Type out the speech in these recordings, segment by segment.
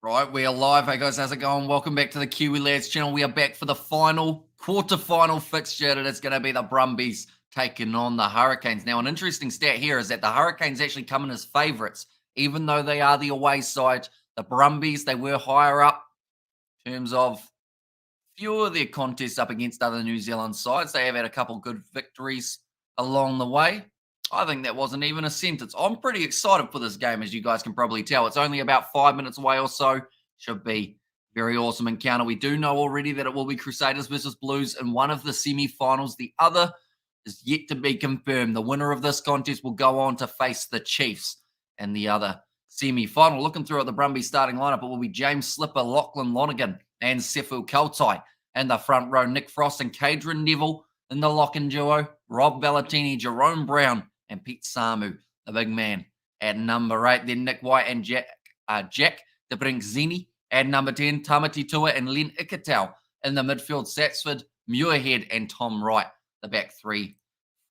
Right, we are live. Hey guys, how's it going? Welcome back to the Kiwi Lads channel. We are back for the final quarter-final fixture, and it's going to be the Brumbies taking on the Hurricanes. Now, an interesting stat here is that the Hurricanes actually come in as favourites, even though they are the away side. The Brumbies, they were higher up in terms of few of their contests up against other New Zealand sides. They have had a couple good victories along the way. I think that wasn't even a sentence. I'm pretty excited for this game, as you guys can probably tell. It's only about 5 minutes away or so. Should be very awesome encounter. We do know already that it will be Crusaders versus Blues in one of the semi-finals. The other is yet to be confirmed. The winner of this contest will go on to face the Chiefs in the other semi-final. Looking through at the Brumbies starting lineup, it will be James Slipper, Lachlan Lonergan, and Sefu Kautai. And the front row, Nick Frost and Cadron Neville in the lock-in duo. Rob Bellatini, Jerome Brown, and Pete Samu, the big man, at number 8. Then Nick White and Jack Debreczeni at number 10. Tamati Tua and Len Ikitau in the midfield. Satsford, Muirhead, and Tom Wright, the back three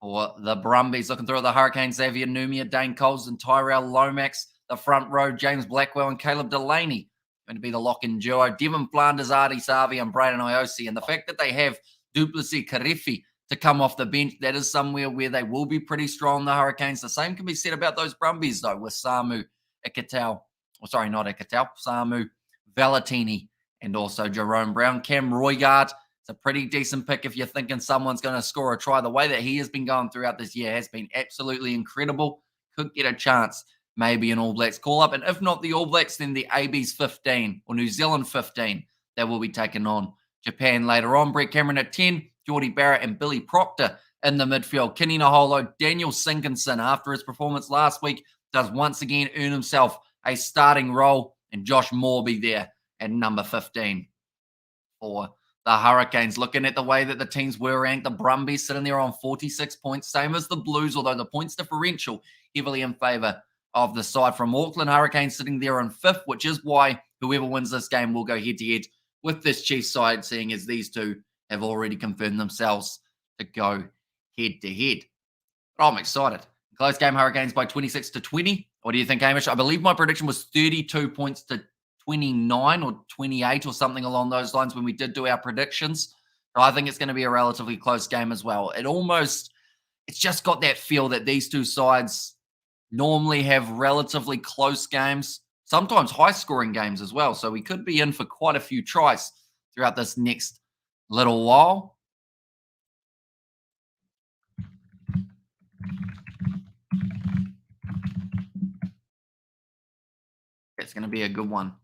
for the Brumbies. Looking through at the Hurricanes, Xavier Numia, Dane Coles, and Tyrell Lomax. The front row, James Blackwell and Caleb Delaney, going to be the lock-in duo. Devon Flanders, Artie Savi, and Braden Iosi. And the fact that they have Duplessis Karefi to come off the bench, that is somewhere where they will be pretty strong, the Hurricanes. The same can be said about those Brumbies, though, with Samu Ikitau. Sorry, not Ikitau. Samu Valentini and also Jerome Brown. Cam Roigard, it's a pretty decent pick if you're thinking someone's going to score a try. The way that he has been going throughout this year has been absolutely incredible. Could get a chance, maybe an All Blacks call-up. And if not the All Blacks, then the AB's 15 or New Zealand 15 that will be taking on Japan later on. Brett Cameron at 10. Geordie Barrett and Billy Proctor in the midfield. Kenny Naholo, Daniel Sinkinson, after his performance last week, does once again earn himself a starting role, and Josh Morby there at number 15 for the Hurricanes. Looking at the way that the teams were ranked, the Brumbies sitting there on 46 points, same as the Blues, although the points differential heavily in favour of the side from Auckland. Hurricanes sitting there on 5th, which is why whoever wins this game will go head-to-head with this Chiefs side, seeing as these two have already confirmed themselves to go head-to-head. But I'm excited. Close game, Hurricanes by 26-20. What do you think, Hamish? I believe my prediction was 32 points to 29 or 28 or something along those lines when we did do our predictions. So I think it's going to be a relatively close game as well. It's just got that feel that these two sides normally have relatively close games, sometimes high-scoring games as well. So we could be in for quite a few tries throughout this next little while. It's going to be a good one.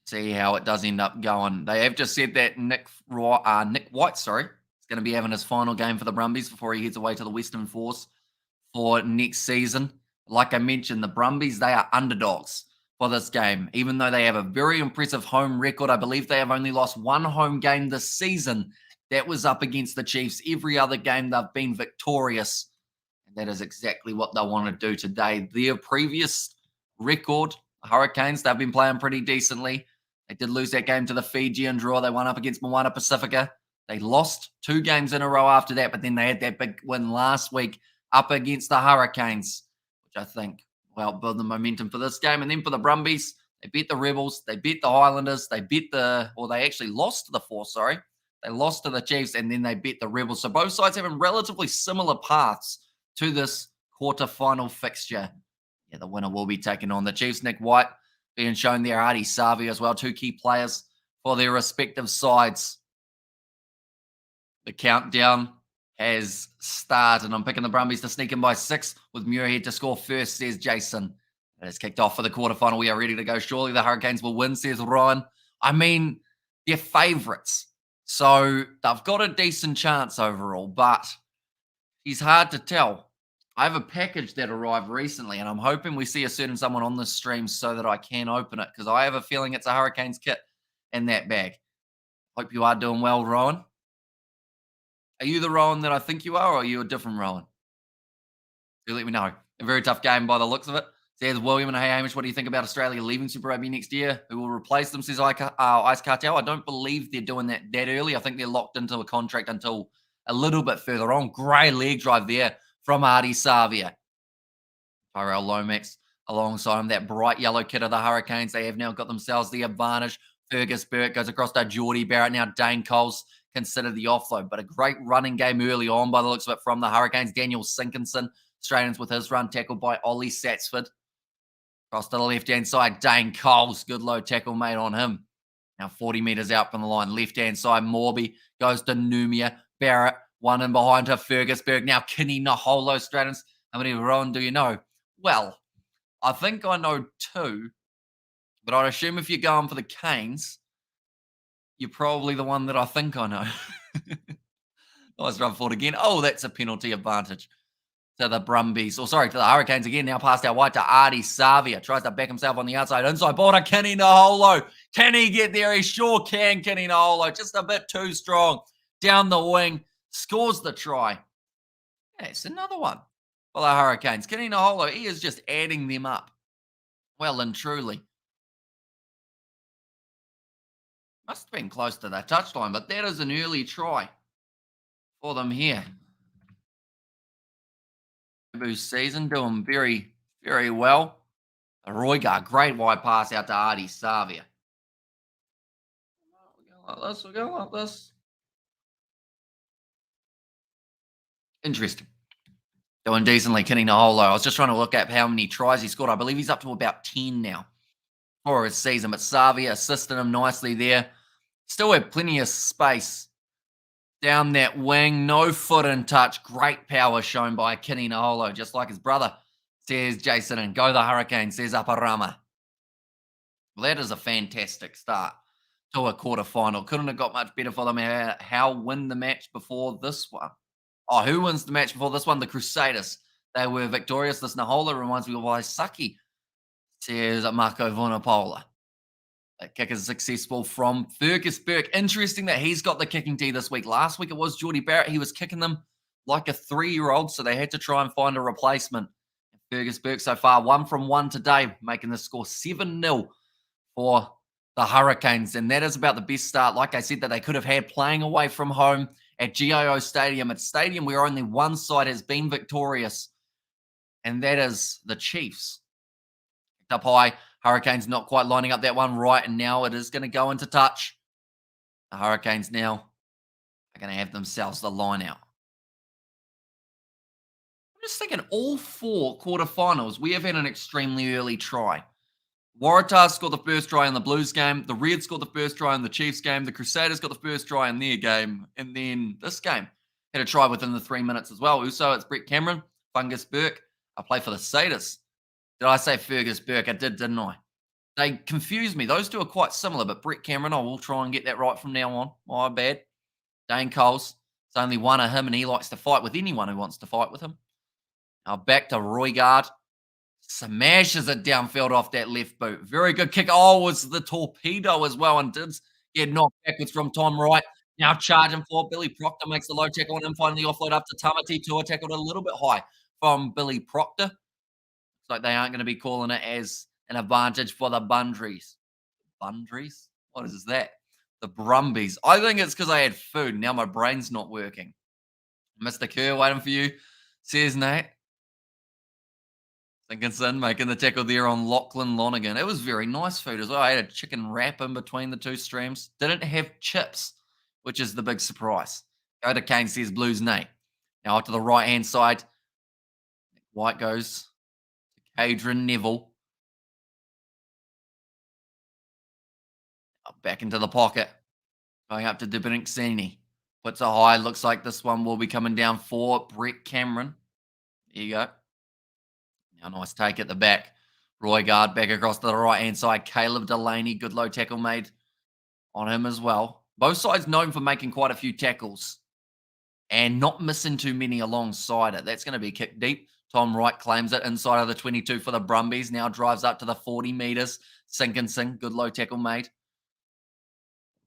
See how it does end up going. They have just said that Nick White, is going to be having his final game for the Brumbies before he heads away to the Western Force for next season. Like I mentioned, the Brumbies, they are underdogs for this game, even though they have a very impressive home record. I believe they have only lost one home game this season. That was up against the Chiefs. Every other game they've been victorious. And that is exactly what they want to do today. Their previous record, Hurricanes, they've been playing pretty decently. They did lose that game to the Fijian draw. They won up against Moana Pacifica. They lost 2 games in a row after that, but then they had that big win last week up against the Hurricanes, which I think will build the momentum for this game. And then for the Brumbies, they beat the Rebels. They beat the Highlanders. They actually lost to the Force, They lost to the Chiefs, and then they beat the Rebels. So both sides having relatively similar paths to this quarter-final fixture. Yeah, the winner will be taking on the Chiefs. Nick White being shown there, Artie Savi as well, 2 key players for their respective sides. The countdown has started. I'm picking the Brumbies to sneak in by 6 with Muirhead to score first, says Jason. It is kicked off for the quarterfinal. We are ready to go. Surely the Hurricanes will win, says Ryan. I mean, they're favourites. So they've got a decent chance overall, but it's hard to tell. I have a package that arrived recently, and I'm hoping we see a certain someone on this stream so that I can open it, because I have a feeling it's a Hurricanes kit in that bag. Hope you are doing well, Rowan. Are you the Rowan that I think you are, or are you a different Rowan? Do let me know. A very tough game by the looks of it. Says William, and hey, Hamish, what do you think about Australia leaving Super Rugby next year? Who will replace them, says Ice Cartel. I don't believe they're doing that early. I think they're locked into a contract until a little bit further on. Great leg drive there from Artie Savia. Tyrell Lomax alongside him. That bright yellow kit of the Hurricanes. They have now got themselves the advantage. Fergus Burke goes across to Geordie Barrett. Now Dane Coles considered the offload, but a great running game early on by the looks of it from the Hurricanes. Daniel Sinkinson straight with his run, tackled by Ollie Satsford. Across to the left-hand side, Dane Coles. Good low tackle made on him. Now 40 metres out from the line. Left-hand side, Morby goes to Numia. Barrett, one in behind her, Fergusberg. Now Kinney Naholo Strattons. How many Rowan do you know? Well, I think I know two, but I'd assume if you're going for the Canes, you're probably the one that I think I know. Nice run forward again. Oh, that's a penalty advantage to the Brumbies. Or sorry, to the Hurricanes again. Now passed out wide to Artie Savia. Tries to back himself on the outside. Inside ball to Kinney Naholo. Can he get there? He sure can, Kinney Naholo. Just a bit too strong. Down the wing. Scores the try. Yes, another one for the Hurricanes. Kinney Naholo, he is just adding them up. Well and truly. Must have been close to that touchline, but that is an early try for them here. Debut season, doing very, very well. Roygar, great wide pass out to Artie Savia. We'll go like this. Interesting. Doing decently, Kinney Naholo. I was just trying to look at how many tries he scored. I believe he's up to about 10 now for his season, but Savia assisted him nicely there. Still had plenty of space down that wing. No foot in touch. Great power shown by Kinney Naholo, just like his brother, says Jason. And go the Hurricanes, says Aparama. Well, that is a fantastic start to a quarterfinal. Couldn't have got much better for them. How win the match before this one? Oh, who wins the match before this one? The Crusaders. They were victorious. This Naholo reminds me of Waisaki, says Marco Vonapola. That kick is successful from Fergus Burke. Interesting that he's got the kicking tee this week. Last week it was Geordie Barrett. He was kicking them like a 3-year-old, so they had to try and find a replacement. Fergus Burke so far 1 from 1 today, making the score 7-0 for the Hurricanes. And that is about the best start, like I said, that they could have had playing away from home at GIO Stadium. It's a stadium where only one side has been victorious, and that is the Chiefs. Up high, Hurricanes not quite lining up that one right, and now it is going to go into touch. The Hurricanes now are going to have themselves the line out. I'm just thinking all 4 quarterfinals, we have had an extremely early try. Waratahs scored the first try in the Blues game. The Reds scored the first try in the Chiefs game. The Crusaders got the first try in their game. And then this game had a try within the 3 minutes as well. Also, it's Brett Cameron, Fungus Burke. I play for the Satyrs. Did I say Fergus Burke? I did, didn't I? They confused me. Those two are quite similar, but Brett Cameron, I will try and get that right from now on. My bad. Dane Coles. It's only one of him, and he likes to fight with anyone who wants to fight with him. Now back to Roygaard. Smashes it downfield off that left boot. Very good kick. Oh, it was the torpedo as well, and did get knocked backwards from Tom Wright. Now charging for Billy Proctor, makes the low tackle, and then finally offload up to Tamati Tua, tackled a little bit high from Billy Proctor. Looks like they aren't going to be calling it as an advantage for the Bundries. Bundries? What is that? The Brumbies. I think it's because I had food. Now my brain's not working. Mr. Kerr waiting for you, says Nate. Sinkinson making the tackle there on Lachlan Lonergan. It was very nice food as well. I had a chicken wrap in between the two streams. Didn't have chips, which is the big surprise. Go to Kane, says Blues Nate. Now to the right-hand side. White goes to Adrian Neville. Back into the pocket. Going up to Debreczeni. Puts a high. Looks like this one will be coming down for Brett Cameron. There you go. Now nice take at the back. Roygaard back across to the right-hand side. Caleb Delaney. Good low tackle made on him as well. Both sides known for making quite a few tackles and not missing too many alongside it. That's going to be kicked deep. Tom Wright claims it inside of the 22 for the Brumbies. Now drives up to the 40 metres. Sinkinson. Good low tackle made.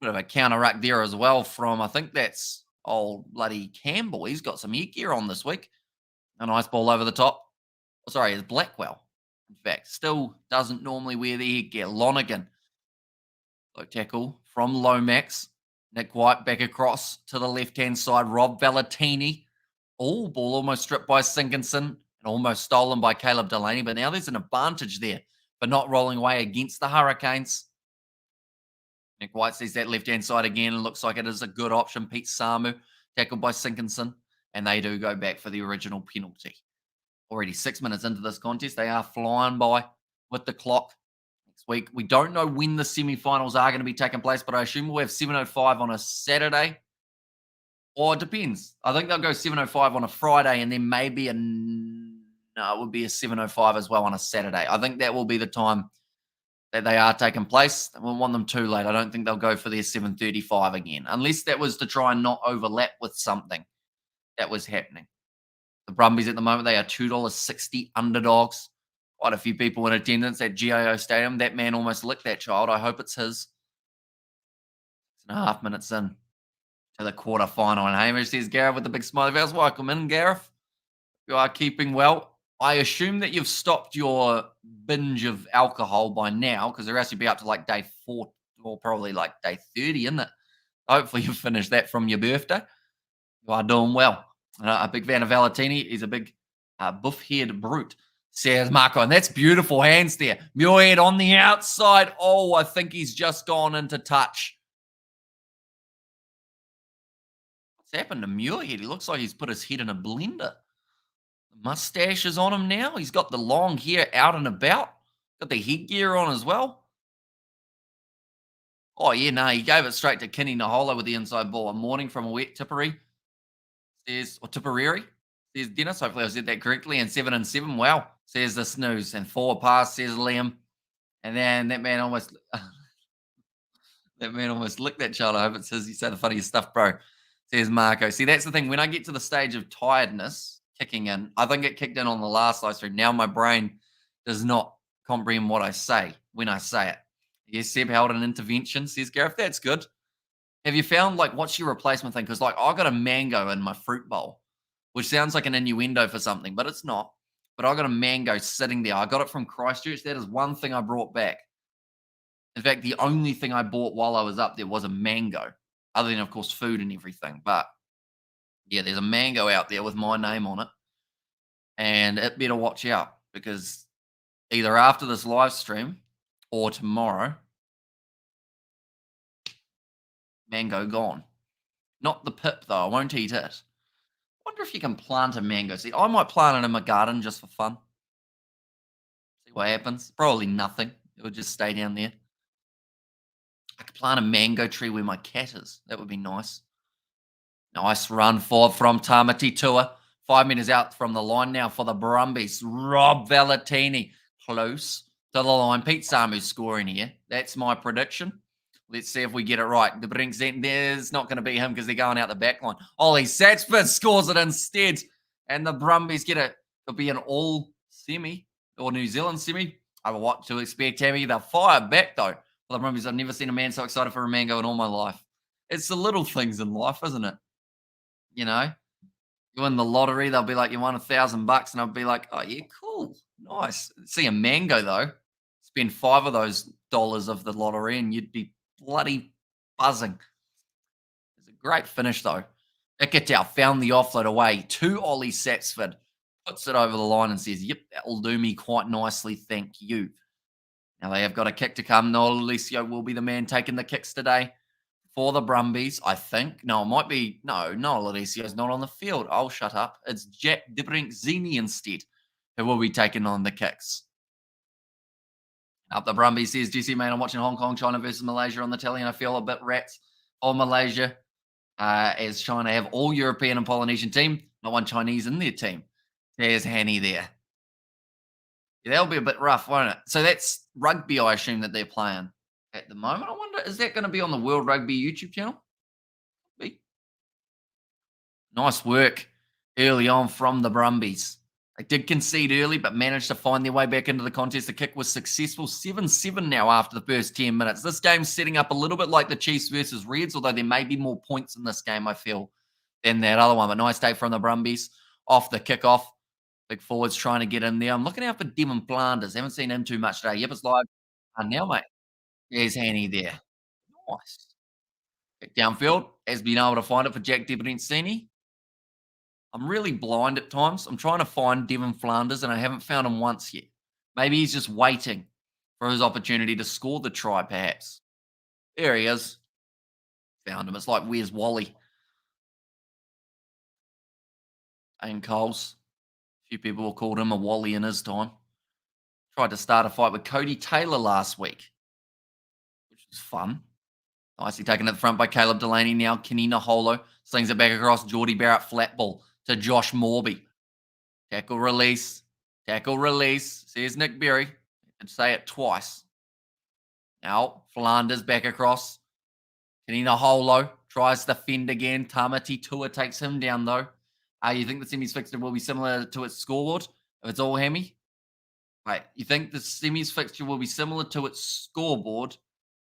Bit of a counter-ruck there as well from, I think that's old bloody Campbell. He's got some gear on this week. A nice ball over the top. Oh, sorry, it's Blackwell. In fact, still doesn't normally wear the headgear. Lonergan. Low tackle from Lomax. Nick White back across to the left-hand side. Rob Valentini. Oh, ball almost stripped by Sinkinson. and almost stolen by Caleb Delaney. But now there's an advantage there for not rolling away against the Hurricanes. Nick White sees that left hand side again and looks like it is a good option. Pete Samu tackled by Sinkinson, and they do go back for the original penalty. Already 6 minutes into this contest, they are flying by with the clock. Next week, we don't know when the semi-finals are going to be taking place, but I assume we'll have 7:05 on a Saturday. Or it depends. I think they'll go 7:05 on a Friday, and then maybe no, it would be a 7:05 as well on a Saturday. I think that will be the time that they are taking place. We won't want them too late. I don't think they'll go for their 7:35 again, unless that was to try and not overlap with something that was happening. The Brumbies at the moment, they are $2.60 underdogs. Quite a few people in attendance at GIO Stadium. That man almost licked that child. I hope it's his. 6.5 minutes in to the quarterfinal. And Hamish says, Gareth with the big smiley face. Welcome in, Gareth. You are keeping well. I assume that you've stopped your binge of alcohol by now, because there has to be up to like day 4 or probably like day 30, isn't it? Hopefully you've finished that from your birthday. You are doing well. A big fan of Valentini. He's a big buff-haired brute, says Marco. And that's beautiful hands there. Muirhead on the outside. Oh, I think he's just gone into touch. What's happened to Muirhead? He looks like he's put his head in a blender. The mustache is on him now. He's got the long hair out and about. Got the headgear on as well. Oh, yeah, no, he gave it straight to Kenny Naholo with the inside ball. A morning from a wet Tipperary. Says, or Tipperary, says Dennis. Hopefully I said that correctly. And 7-7. Wow, says the snooze. And 4 pass, says Liam. And then that man almost licked that child. I hope it says you say the funniest stuff, bro. Says Marco. See, that's the thing. When I get to the stage of tiredness kicking in, I think it kicked in on the last live stream. Now my brain does not comprehend what I say when I say it. Yes, Seb held an intervention, says Gareth. That's good. Have you found, like, what's your replacement thing? Because, like, I got a mango in my fruit bowl, which sounds like an innuendo for something, but it's not. But I got a mango sitting there. I got it from Christchurch. That is one thing I brought back. In fact, the only thing I bought while I was up there was a mango, other than, of course, food and everything. But, yeah, there's a mango out there with my name on it. And it better watch out, because either after this live stream or tomorrow, mango gone. Not the pip, though. I won't eat it. Wonder if you can plant a mango seed. I might plant it in my garden just for fun. See what happens. Probably nothing. It would just stay down there. I could plant a mango tree where my cat is. That would be nice. Nice run forward from Tamati Tua. 5 meters out from the line now for the Brumbies. Rob Valentini close to the line. Pete Samu's scoring here. That's my prediction. Let's see if we get it right. Debreczeni, there's not going to be him because they're going out the back line. Ollie Satsford scores it instead. And the Brumbies get it. It'll be an all semi or New Zealand semi. I don't know what to expect, Tammy. They'll fire back, though. For the Brumbies, I've never seen a man so excited for a mango in all my life. It's the little things in life, isn't it? You know? You win the lottery, they'll be like, you won $1,000, and I'll be like, oh, yeah, cool. Nice. See a mango, though. Spend 5 of those dollars of the lottery, and you'd be bloody buzzing. It's a great finish, though. Ikitau found the offload away to Ollie Satsford. Puts it over the line and says, yep, that'll do me quite nicely. Thank you. Now they have got a kick to come. Noel Alessio will be the man taking the kicks today for the Brumbies, I think. No, it might be. No, Noel Alessio's not on the field. I'll shut up. It's Jack Debreczeni instead who will be taking on the kicks. Up the Brumbies says, GC, mate, I'm watching Hong Kong, China versus Malaysia on the telly, and I feel a bit rats on Malaysia as China have all European and Polynesian team, not one Chinese in their team. There's Hanny there. Yeah, that'll be a bit rough, won't it? So that's rugby, I assume, that they're playing at the moment. I wonder, is that going to be on the World Rugby YouTube channel? Be. Nice work early on from the Brumbies. They did concede early, but managed to find their way back into the contest. The kick was successful. 7-7 now after the first 10 minutes. This game's setting up a little bit like the Chiefs versus Reds, although there may be more points in this game, I feel, than that other one. But nice take from the Brumbies off the kickoff. Big forwards trying to get in there. I'm looking out for Devon Flanders. Haven't seen him too much today. Yep, it's live now, mate. There's Hanny there. Nice. Kick downfield. Has been able to find it for Jack Debreczeni. I'm really blind at times. I'm trying to find Devon Flanders, and I haven't found him once yet. Maybe he's just waiting for his opportunity to score the try, perhaps. There he is. Found him. It's like, where's Wally? Aiden Coles. A few people called him a Wally in his time. Tried to start a fight with Cody Taylor last week, which was fun. Nicely taken at the front by Caleb Delaney. Now Kenina Holo slings it back across. Geordie Barrett flat ball to Josh Morby. Tackle release. Tackle release. Says Nick Berry. I'd say it twice. Now Flanders back across. Kenina Holo tries to fend again. Tamati Tua takes him down though. You think the semis fixture will be similar to its scoreboard if it's all hammy? Right. You think the semis fixture will be similar to its scoreboard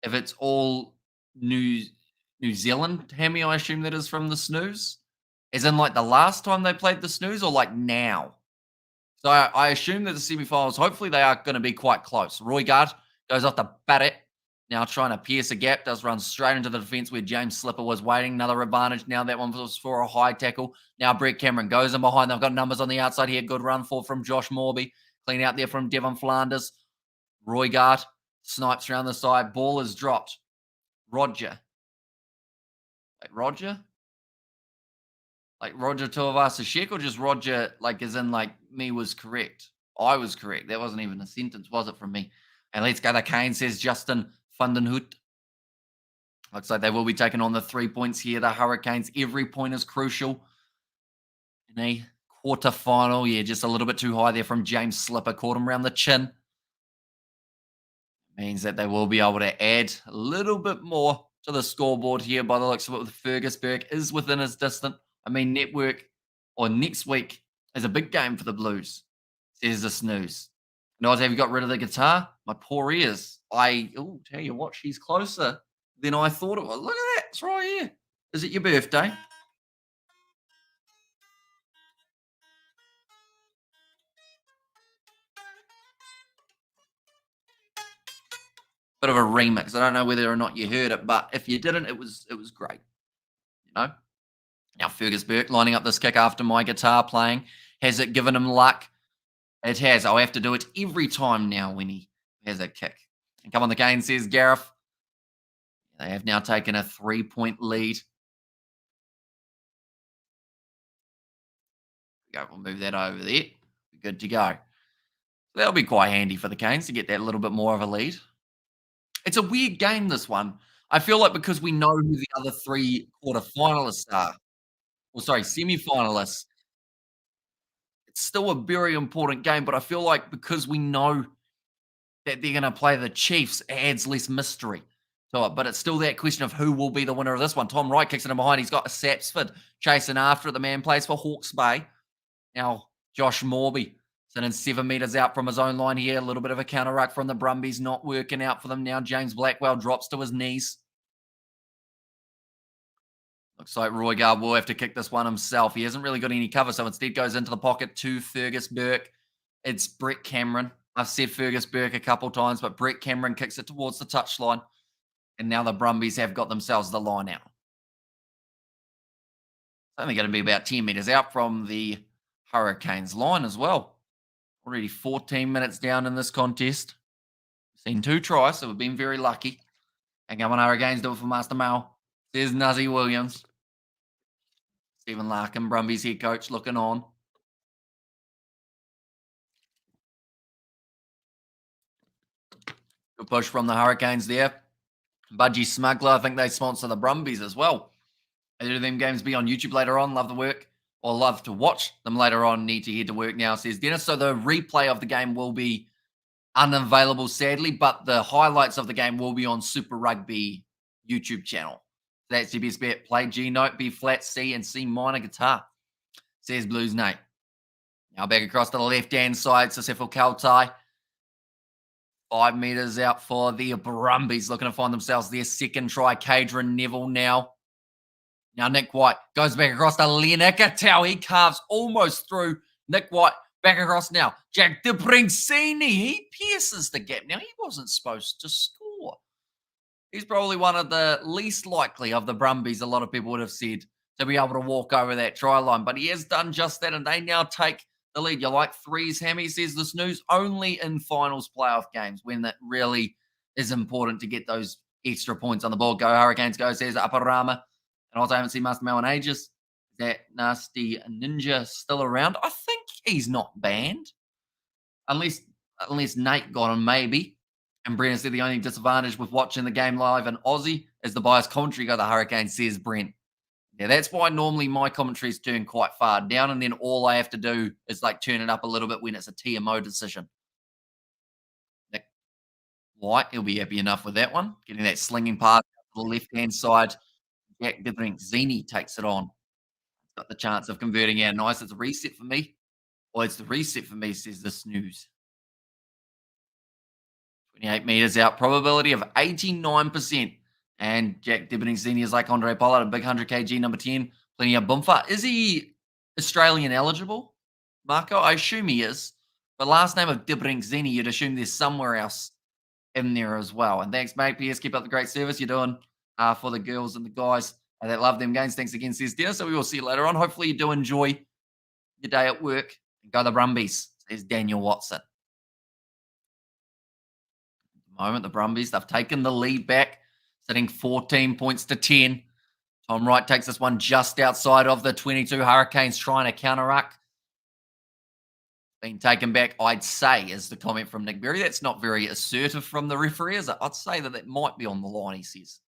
if it's all New Zealand hammy? I assume that is from the snooze, as in like the last time they played the snooze, or like now. So I assume that the semi-finals, hopefully they are going to be quite close. Roy Guard goes off the Barrett, now trying to pierce a gap, does run straight into the defence where James Slipper was waiting. Another advantage now. That one was for a high tackle. Now Brett Cameron goes in behind. They've got numbers on the outside here. Good run from Josh Morby. Clean out there from Devon Flanders. Roy Guard snipes around the side. Ball is dropped. Roger. Like Roger? Like Roger Tuivasa-Sheck, or just Roger, like as in like me was correct? I was correct. That wasn't even a sentence, was it, from me? And let's go. The Cane, says Justin Fundenhout. Looks like they will be taking on the 3 points here. The Hurricanes, every point is crucial in a quarterfinal. Yeah, just a little bit too high there from James Slipper. Caught him around the chin. Means that they will be able to add a little bit more to the scoreboard here by the looks of it. With Fergusberg is within his distance. I mean, next week is a big game for the Blues, says the snooze. Noz, have you got rid of the guitar? My poor ears. Tell you what, she's closer than I thought it was. Look at that. It's right here. Is it your birthday? Bit of a remix. I don't know whether or not you heard it, but if you didn't, it was great. You know? Now Fergusberg lining up this kick after my guitar playing. Has it given him luck? It has. I'll have to do it every time now when he has a kick. And come on, the Cane, says Gareth. They have now taken a 3-point lead. We'll move that over there. Good to go. That'll be quite handy for the Canes to get that little bit more of a lead. It's a weird game, this one. I feel like because we know who the other 3 quarterfinalists are, semi-finalists, it's still a very important game, but I feel like because we know that they're going to play the Chiefs, it adds less mystery to it. But it's still that question of who will be the winner of this one. Tom Wright kicks it in behind. He's got a Sapsford chasing after it. The man plays for Hawke's Bay. Now, Josh Morby sitting 7 metres out from his own line here. A little bit of a counter ruck from the Brumbies, not working out for them now. James Blackwell drops to his knees. Looks like Roy Guard will have to kick this one himself. He hasn't really got any cover, so instead goes into the pocket to Fergus Burke. It's Brett Cameron. I've said Fergus Burke a couple times, but Brett Cameron kicks it towards the touchline. And now the Brumbies have got themselves the line out. It's only going to be about 10 metres out from the Hurricanes line as well. Already 14 minutes down in this contest. Seen 2 tries, so we've been very lucky. And come on, Hurricanes, do it for Master Mal. There's Nuzzy Williams. Stephen Larkin, Brumbies head coach, looking on. Good push from the Hurricanes there. Budgie Smuggler, I think they sponsor the Brumbies as well. Do them games be on YouTube later on? Love the work, or love to watch them later on. Need to head to work now, says Dennis. So the replay of the game will be unavailable, sadly, but the highlights of the game will be on Super Rugby YouTube channel. That's your best bet. Play G note, B flat, C, and C minor guitar, says Blues Nate. Now back across to the left-hand side, Sasefo Kaltai. 5 metres out for the Brumbies, looking to find themselves their second try. Cadron Neville now. Now Nick White goes back across to Lianakatau. He carves almost through. Nick White back across now. Jack Debreczeni. He pierces the gap. Now, he wasn't supposed to score. He's probably one of the least likely of the Brumbies, a lot of people would have said, to be able to walk over that try line. But he has done just that, and they now take the lead. You like threes, Hammy, says the snooze, only in finals playoff games when that really is important to get those extra points on the board. Go Hurricanes, go, says Aparama. And also, I haven't seen Master Mel in ages. Is that nasty ninja still around? I think he's not banned. Unless Nate got him, maybe. And Brent said the only disadvantage with watching the game live in Aussie is the biased commentary go the Hurricanes, says Brent. Yeah, that's why normally my commentaries turn quite far down, and then all I have to do is like turn it up a little bit when it's a TMO decision. Nick White, he'll be happy enough with that one. Getting that slinging pass to the left-hand side. Jack Debreczeni takes it on. He's got the chance of converting out nice. It's a reset for me. Well, it's the reset for me, says the snooze. 28 meters out, probability of 89%. And Jack Debreczeni is like Andre Pollard, a big 100 kg, number 10. Plenty of bumper. Is he Australian eligible, Marco? I assume he is. But last name of Debreczeni, you'd assume there's somewhere else in there as well. And thanks, mate. PS, keep up the great service you're doing for the girls and the guys that love them games. Thanks again, says Dennis. So we will see you later on. Hopefully you do enjoy your day at work. Go the Brumbies, says Daniel Watson. At the moment, the Brumbies, they've taken the lead back, sitting 14 points to 10. Tom Wright takes this one just outside of the 22. Hurricanes trying to counteract. Been taken back, I'd say, is the comment from Nick Berry. That's not very assertive from the referee, is it? I'd say that might be on the line, he says.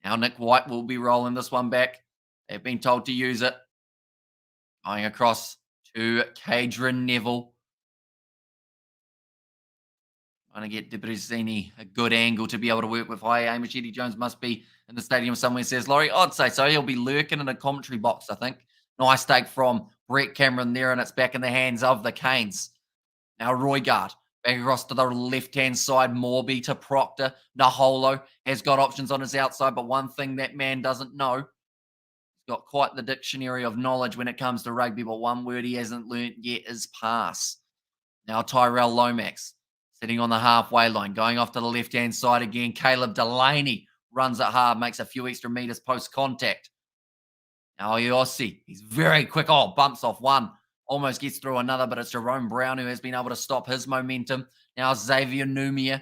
Now Nick White will be rolling this one back. They've been told to use it. Going across to Cadron Neville. Trying to get Debreczeni a good angle to be able to work with high aim. Machete Jones must be in the stadium somewhere, says Laurie. I'd say so. He'll be lurking in a commentary box, I think. Nice take from Brett Cameron there, and it's back in the hands of the Canes. Now Roygard back across to the left-hand side. Morby to Proctor. Naholo has got options on his outside, but one thing that man doesn't know, he's got quite the dictionary of knowledge when it comes to rugby, but one word he hasn't learnt yet is pass. Now Tyrell Lomax sitting on the halfway line, going off to the left-hand side again. Caleb Delaney runs it hard, makes a few extra meters post-contact. Now Yossi, he's very quick. Oh, bumps off one. Almost gets through another, but it's Jerome Brown who has been able to stop his momentum. Now Xavier Numia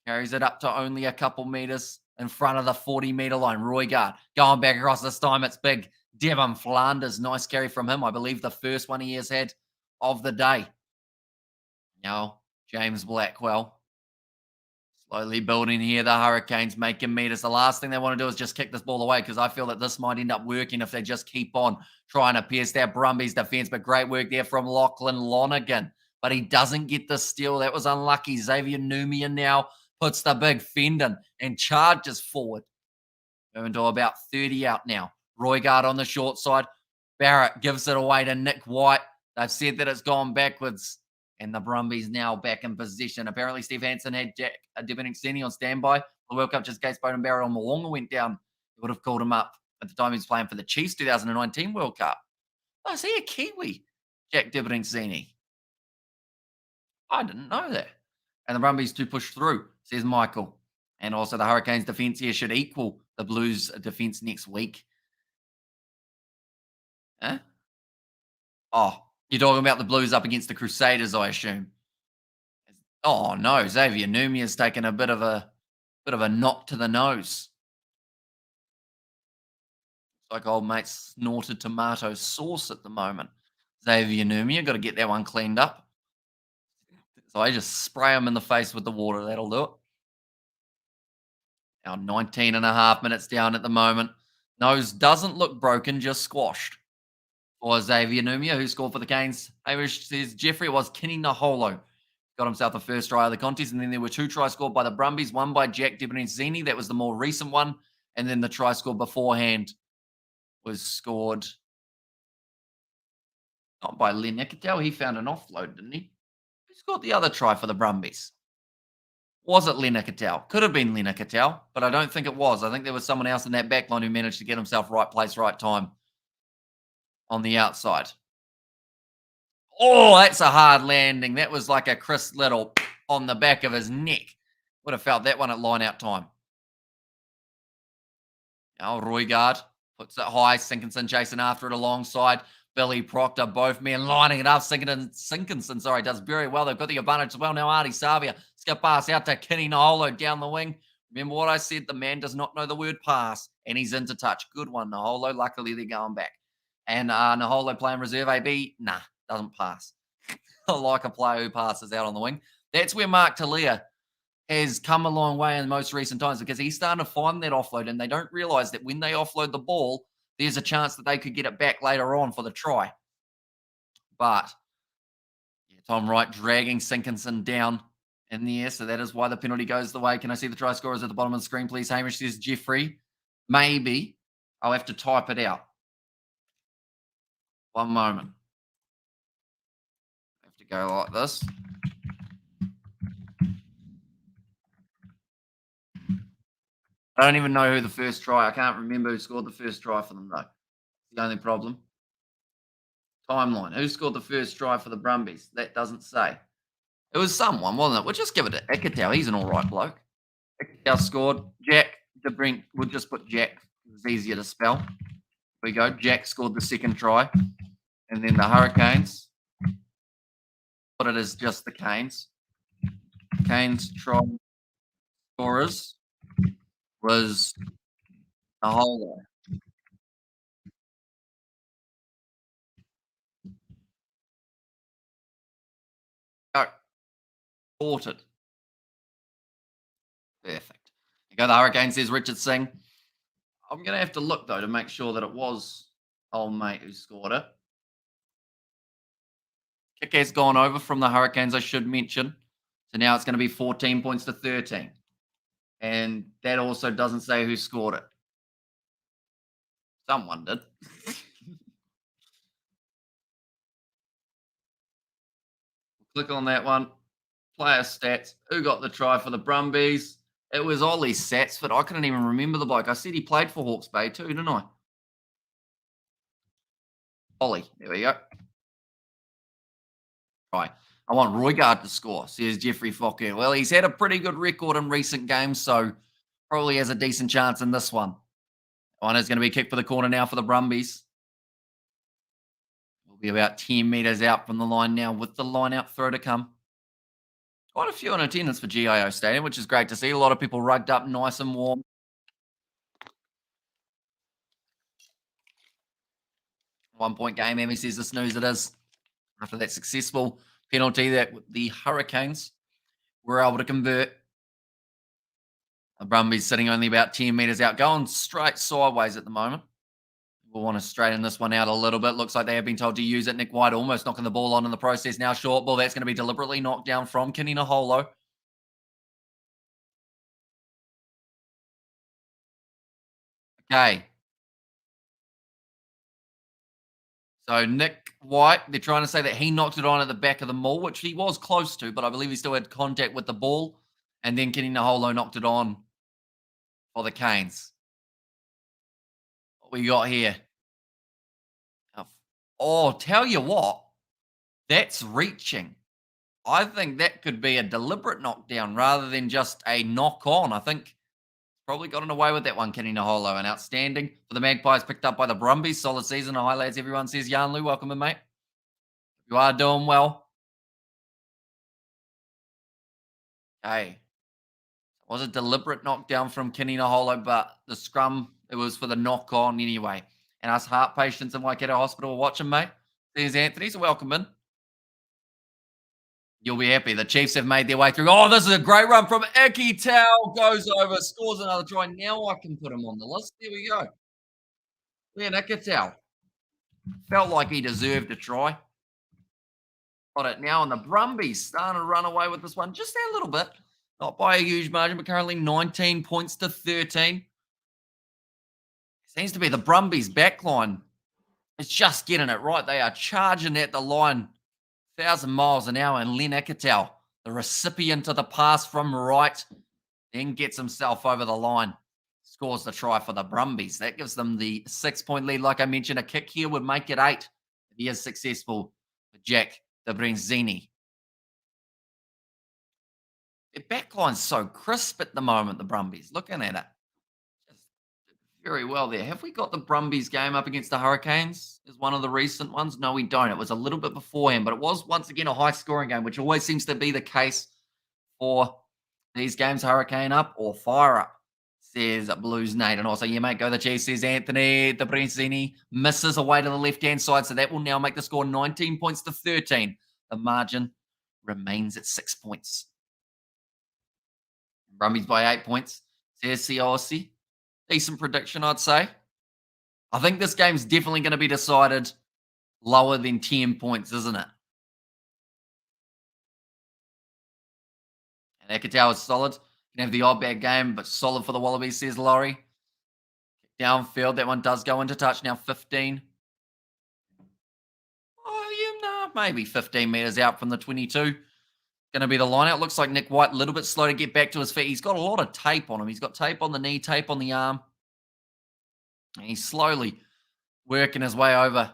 carries it up to only a couple meters in front of the 40-meter line. Roygard going back across. This time it's big. Devon Flanders, nice carry from him. I believe the first one he has had of the day. Now James Blackwell slowly building here. The Hurricanes making meters. The last thing they want to do is just kick this ball away, because I feel that this might end up working if they just keep on trying to pierce that Brumbies defense. But great work there from Lachlan Lonergan. But he doesn't get the steal. That was unlucky. Xavier Numia now puts the big fend in and charges forward. Moving to about 30 out now. Roygard on the short side. Barrett gives it away to Nick White. They've said that it's gone backwards. And the Brumbies now back in position. Apparently, Steve Hansen had Jack Debreczeni on standby. The World Cup just in case Bowden Barrett on Moonga went down. He would have called him up at the time he was playing for the Chiefs 2019 World Cup. Oh, is he a Kiwi? Jack Debreczeni. I didn't know that. And the Brumbies to push through, says Michael. And also the Hurricanes defence here should equal the Blues defence next week. Huh? Oh, you're talking about the Blues up against the Crusaders, I assume. Oh no, Xavier Numia's taken a bit of a knock to the nose. It's like old mate snorted tomato sauce at the moment. Xavier Numia, got to get that one cleaned up. So I just spray him in the face with the water. That'll do it. Now 19 and a half minutes down at the moment. Nose doesn't look broken, just squashed. For Xavier Numia, who scored for the Canes. Hamish says Jeffrey, it was Kenny Naholo. Got himself the first try of the contest, and then there were two tries scored by the Brumbies, one by Jack Debreczeni. That was the more recent one. And then the try scored beforehand was scored not by Len Nicotel. He found an offload, didn't he? Who scored the other try for the Brumbies? Was it Len Nicotel? Could have been Len Nicotel, but I don't think it was. I think there was someone else in that back line who managed to get himself right place, right time on the outside. Oh, that's a hard landing. That was like a Chris Little on the back of his neck. Would have felt that one at line out time. Now Roygard Puts it high. Sinkinson chasing after it alongside Billy Proctor. Both men lining it up. Sinkinson, sorry, does very well. They've got the advantage as well. Now Artie Savia. Skip pass out to Kenny Naholo down the wing. Remember what I said? The man does not know the word pass, and he's into touch. Good one, Naholo. Luckily, they're going back. And Naholo playing reserve AB. Nah, doesn't pass. I like a player who passes out on the wing. That's where Mark Talia has come a long way in most recent times because he's starting to find that offload, and they don't realize that when they offload the ball, there's a chance that they could get it back later on for the try. But yeah, Tom Wright dragging Sinkinson down in the air, so that is why the penalty goes the way. Can I see the try scorers at the bottom of the screen, please? Hamish says Jeffrey. Maybe. I'll have to type it out. One moment. I have to go like this. I don't even know who the first try. I can't remember who scored the first try for them, though. The only problem. Timeline. Who scored the first try for the Brumbies? That doesn't say. It was someone, wasn't it? We'll just give it to Ikitau. He's an all right bloke. Ikitau scored. Jack Debreczeni. We'll just put Jack. It's easier to spell. Here we go. Jack scored the second try. And then the Hurricanes. Put it as just the Canes. Canes try scorers was a whole lot. Sorted. Perfect. You go the Hurricane, says Richard Singh. I'm going to have to look, though, to make sure that it was old mate who scored it. Kick has gone over from the Hurricanes, I should mention. So now it's going to be 14 points to 13. And that also doesn't say who scored it. Someone did. Click on that one. Player stats. Who got the try for the Brumbies? It was Ollie Satsford. I couldn't even remember the bloke. I said he played for Hawke's Bay too, didn't I? Ollie. There we go. Right. I want Roygard to score, says Jeffrey Fokker. Well, he's had a pretty good record in recent games, so probably has a decent chance in this one. One is going to be kicked for the corner now for the Brumbies. We'll be about 10 metres out from the line now with the line out throw to come. Quite a few in attendance for GIO Stadium, which is great to see. A lot of people rugged up nice and warm. One-point game, Emmy says the snooze it is. After that successful penalty that the Hurricanes were able to convert. The Brumbies sitting only about 10 metres out, going straight sideways at the moment. We'll want to straighten this one out a little bit. Looks like they have been told to use it. Nick White almost knocking the ball on in the process. Now short ball. That's going to be deliberately knocked down from Kenny Naholo. Okay. So Nick White, they're trying to say that he knocked it on at the back of the maul, which he was close to, but I believe he still had contact with the ball. And then Kenny Naholo knocked it on for the Canes. What we got here? Oh, tell you what, that's reaching. I think that could be a deliberate knockdown rather than just a knock on. I think probably gotten away with that one, Kenny Naholo. And outstanding for the Magpies, picked up by the Brumbies. Solid season. Hi, lads. Everyone says Yarnloo. Welcome in, mate. You are doing well. Okay. It was a deliberate knockdown from Kenny Naholo, but the scrum, it was for the knock on anyway. And us heart patients in Waikato Hospital are watching, mate. There's Anthony, so welcome in. You'll be happy. The Chiefs have made their way through. Oh, this is a great run from Ikitau. Goes over, scores another try. Now I can put him on the list. There we go. Yeah, Ikitau. Felt like he deserved a try. Got it now, and the Brumbies starting to run away with this one just a little bit. Not by a huge margin, but currently 19 points to 13. Seems to be the Brumbies backline. It's just getting it right. They are charging at the line 1,000 miles an hour, and Len Ikitau, the recipient of the pass from Wright, then gets himself over the line, scores the try for the Brumbies. That gives them the 6-point lead. Like I mentioned, a kick here would make it 8 if he is successful for Jack Debreczeni. Their backline's so crisp at the moment, the Brumbies. Looking at it. Just very well there. Have we got the Brumbies game up against the Hurricanes? Is one of the recent ones? No, we don't. It was a little bit beforehand, but it was once again a high scoring game, which always seems to be the case for these games. Hurricane up or fire up, says Blues Nate. And also, yeah, mate, go the Chiefs, says Anthony. Debreczeni misses away to the left hand side, so that will now make the score 19 points to 13. The margin remains at 6 points. Brumbies by 8 points, says Ciossi. Decent prediction, I'd say. I think this game's definitely going to be decided lower than 10 points, isn't it? And Ekatau is solid. Can have the odd bad game, but solid for the Wallabies, says Laurie. Downfield, that one does go into touch. Now 15. Oh, yeah, no, maybe 15 metres out from the 22. Going to be the line out. Looks like Nick White a little bit slow to get back to his feet. He's got a lot of tape on him. He's got tape on the knee, tape on the arm. And he's slowly working his way over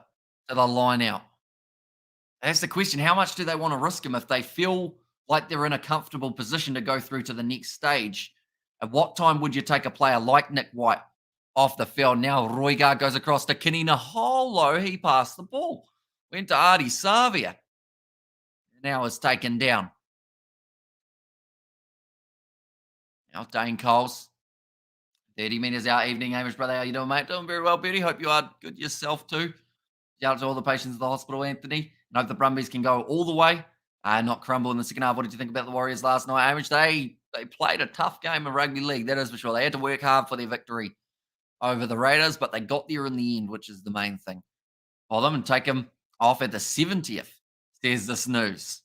to the line out. That's the question. How much do they want to risk him if they feel like they're in a comfortable position to go through to the next stage? At what time would you take a player like Nick White off the field? Now Roigard goes across to Kinina Holo. He passed the ball. Went to Artie Savia. Now is taken down. Now Dane Coles. 30 metres out, evening, Hamish, brother. How you doing, mate? Doing very well, Beauty. Hope you are good yourself, too. Shout out to all the patients at the hospital, Anthony. And hope the Brumbies can go all the way and not crumble in the second half. What did you think about the Warriors last night, Hamish? They played a tough game of rugby league, that is for sure. They had to work hard for their victory over the Raiders, but they got there in the end, which is the main thing for them. And take them off at the 70th, says the snooze.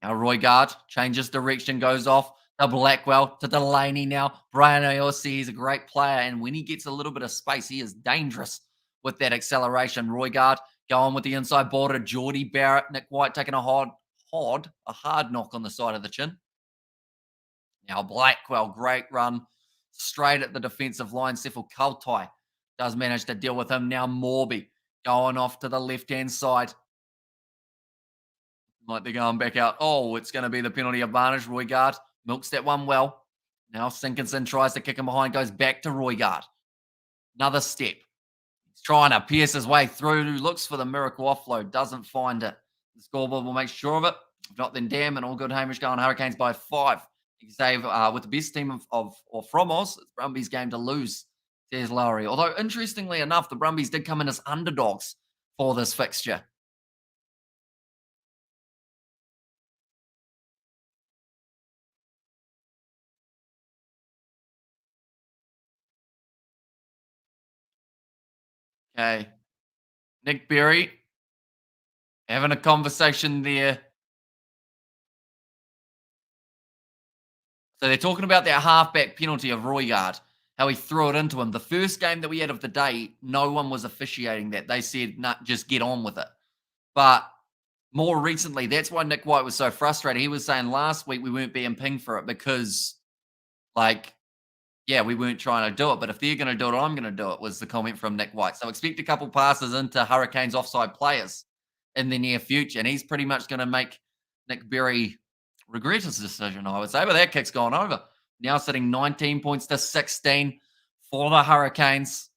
Now Roigard changes direction, goes off to Blackwell, to Delaney now. Brian Aosi is a great player, and when he gets a little bit of space, he is dangerous with that acceleration. Roigard going with the inside border. Geordie Barrett, Nick White taking a hard knock on the side of the chin. Now Blackwell, great run, straight at the defensive line. Sefel Kautai does manage to deal with him. Now Morby going off to the left-hand side. Like they're going back out. Oh, it's going to be the penalty advantage. Roigard milks that one well. Now Sinkinson tries to kick him behind, goes back to Roigard. Another step. He's trying to pierce his way through, looks for the miracle offload, doesn't find it. The scoreboard will make sure of it. If not, then damn, and all good. Hamish going Hurricanes by 5. You can save with the best team from Oz. It's Brumbies' game to lose, says Lowry. Although, interestingly enough, the Brumbies did come in as underdogs for this fixture. Okay. Nick Berry having a conversation there. So they're talking about that halfback penalty of Roigard, how he threw it into him. The first game that we had of the day, no one was officiating that. They said, nah, just get on with it. But more recently, that's why Nick White was so frustrated. He was saying last week we weren't being pinged for it because, we weren't trying to do it. But if they're going to do it, I'm going to do it, was the comment from Nick White. So expect a couple passes into Hurricanes offside players in the near future. And he's pretty much going to make Nick Berry regret his decision, I would say. But that kick's gone over. Now sitting 19 points to 16 for the Hurricanes.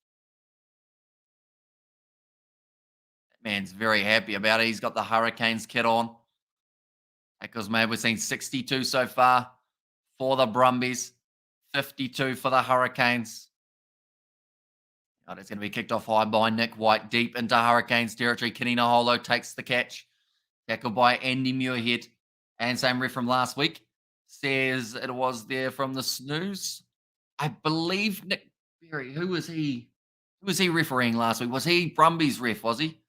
That man's very happy about it. He's got the Hurricanes kit on. Because, man, we've seen 62 so far for the Brumbies. 52 for the Hurricanes. Oh, it's going to be kicked off high by Nick White, deep into Hurricanes territory. Kinina Holo takes the catch. Tackled by Andy Muirhead. And same ref from last week. Says it was there from the snooze. I believe Nick Berry. Who was he? Who was he refereeing last week? Was he Brumbies ref, was he?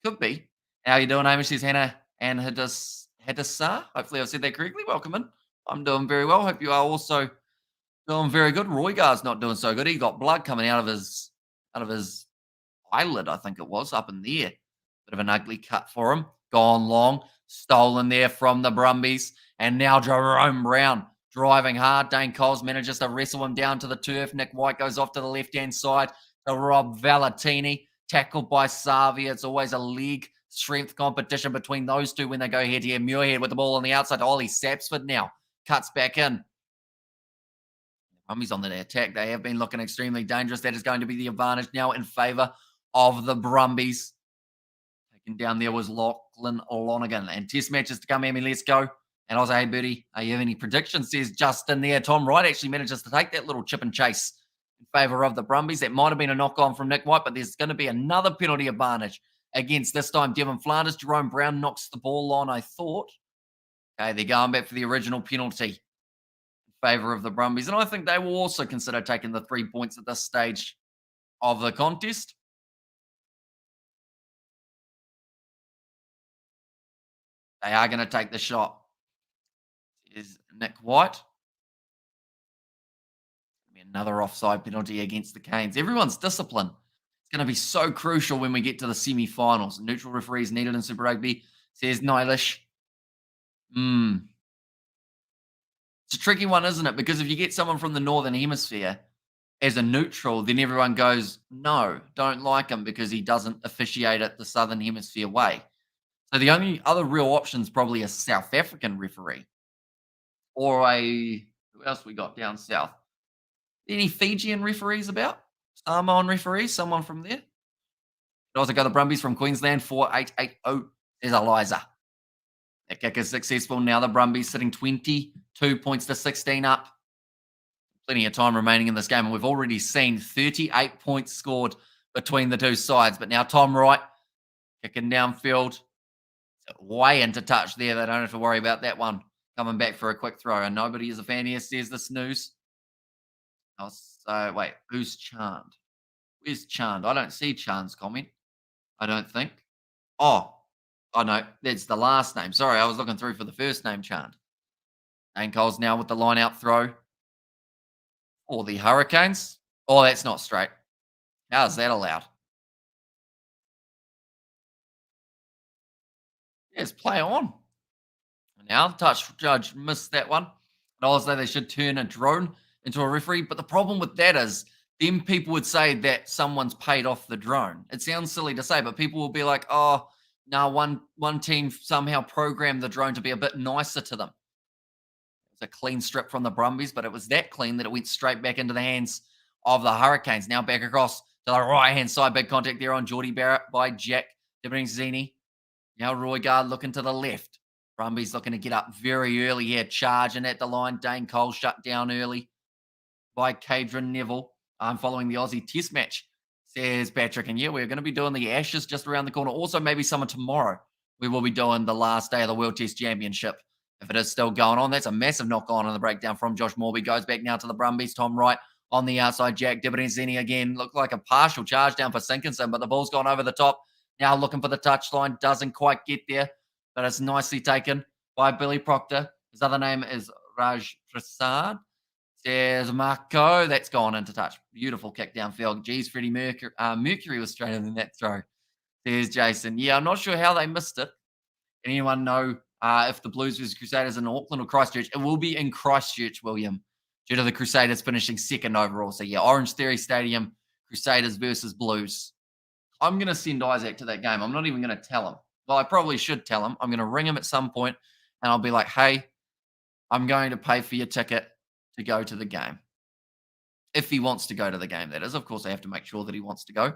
Could be. How you doing, Amish? Says Hannah and Hadassah. Hopefully I've said that correctly. Welcome in. I'm doing very well. Hope you are also doing very good. Roigard's not doing so good. He got blood coming out of his eyelid, I think it was, up in there. Bit of an ugly cut for him. Gone long. Stolen there from the Brumbies. And now Jerome Brown driving hard. Dane Coles manages to wrestle him down to the turf. Nick White goes off to the left-hand side to Rob Valentini. Tackled by Savia. It's always a leg strength competition between those two when they go head-to-head. Muirhead with the ball on the outside to Ollie Sapsford now. Cuts back in. Brumbies on the attack. They have been looking extremely dangerous. That is going to be the advantage now in favour of the Brumbies. Taken down there was Lachlan Lonergan. And test matches to come, Amy. Let's go. And I was like, hey, Bertie, you have any predictions? Says Justin there. Tom Wright actually manages to take that little chip and chase in favour of the Brumbies. That might have been a knock-on from Nick White, but there's going to be another penalty advantage against this time Devon Flanders. Jerome Brown knocks the ball on, I thought. Okay, they're going back for the original penalty in favour of the Brumbies. And I think they will also consider taking the 3 points at this stage of the contest. They are going to take the shot. Is Nick White. Another offside penalty against the Canes. Everyone's discipline. It's going to be so crucial when we get to the semi-finals. Neutral referees needed in Super Rugby, says Nylish. It's a tricky one, isn't it? Because if you get someone from the Northern Hemisphere as a neutral, then everyone goes, no, don't like him because he doesn't officiate it the Southern Hemisphere way. So the only other real option is probably a South African referee or who else we got down south? Any Fijian referees about? Samoan referees, someone from there? Could also go the Brumbies from Queensland, 4880 is Eliza. That kick is successful. Now the Brumbies sitting 22 points to 16 up. Plenty of time remaining in this game, and we've already seen 38 points scored between the two sides. But now Tom Wright kicking downfield. Way into touch there. They don't have to worry about that one. Coming back for a quick throw. And nobody is a fan here, says the snooze. Oh, so, wait, who's Chand? Where's Chand? I don't see Chand's comment. I don't think. Oh no, that's the last name. Sorry, I was looking through for the first name, Chand. Dane Cole's now with the line out throw. Or the Hurricanes. Oh, that's not straight. How is that allowed? Yes, play on. Now, touch judge missed that one. And also, they should turn a drone into a referee. But the problem with that is, then people would say that someone's paid off the drone. It sounds silly to say, but people will be like, oh, no, one team somehow programmed the drone to be a bit nicer to them. It was a clean strip from the Brumbies, but it was that clean that it went straight back into the hands of the Hurricanes. Now back across to the right-hand side. Big contact there on Geordie Barrett by Jack Debreczeni. Now Roygaard looking to the left. Brumbies looking to get up very early here, charging at the line. Dane Cole shut down early by Cadron Neville. I'm following the Aussie Test match, says Patrick. And yeah, we're going to be doing the Ashes just around the corner. Also, maybe summer tomorrow, we will be doing the last day of the World Test Championship. If it is still going on, that's a massive knock-on on the breakdown from Josh Morby. Goes back now to the Brumbies. Tom Wright on the outside. Jack Debreczeni again. Looked like a partial charge down for Sinkinson, but the ball's gone over the top. Now looking for the touchline. Doesn't quite get there, but it's nicely taken by Billy Proctor. His other name is Raj Prasad. Says Marco. That's gone into touch. Beautiful kick downfield. Geez, Freddie Mercury. Mercury was straighter than that throw. Says Jason. Yeah, I'm not sure how they missed it. Anyone know if the Blues versus Crusaders in Auckland or Christchurch? It will be in Christchurch, William, due to the Crusaders finishing second overall. So yeah, Orange Theory Stadium, Crusaders versus Blues. I'm going to send Isaac to that game. I'm not even going to tell him. Well, I probably should tell him. I'm going to ring him at some point and I'll be like, hey, I'm going to pay for your ticket to go to the game. If he wants to go to the game, that is. Of course, I have to make sure that he wants to go.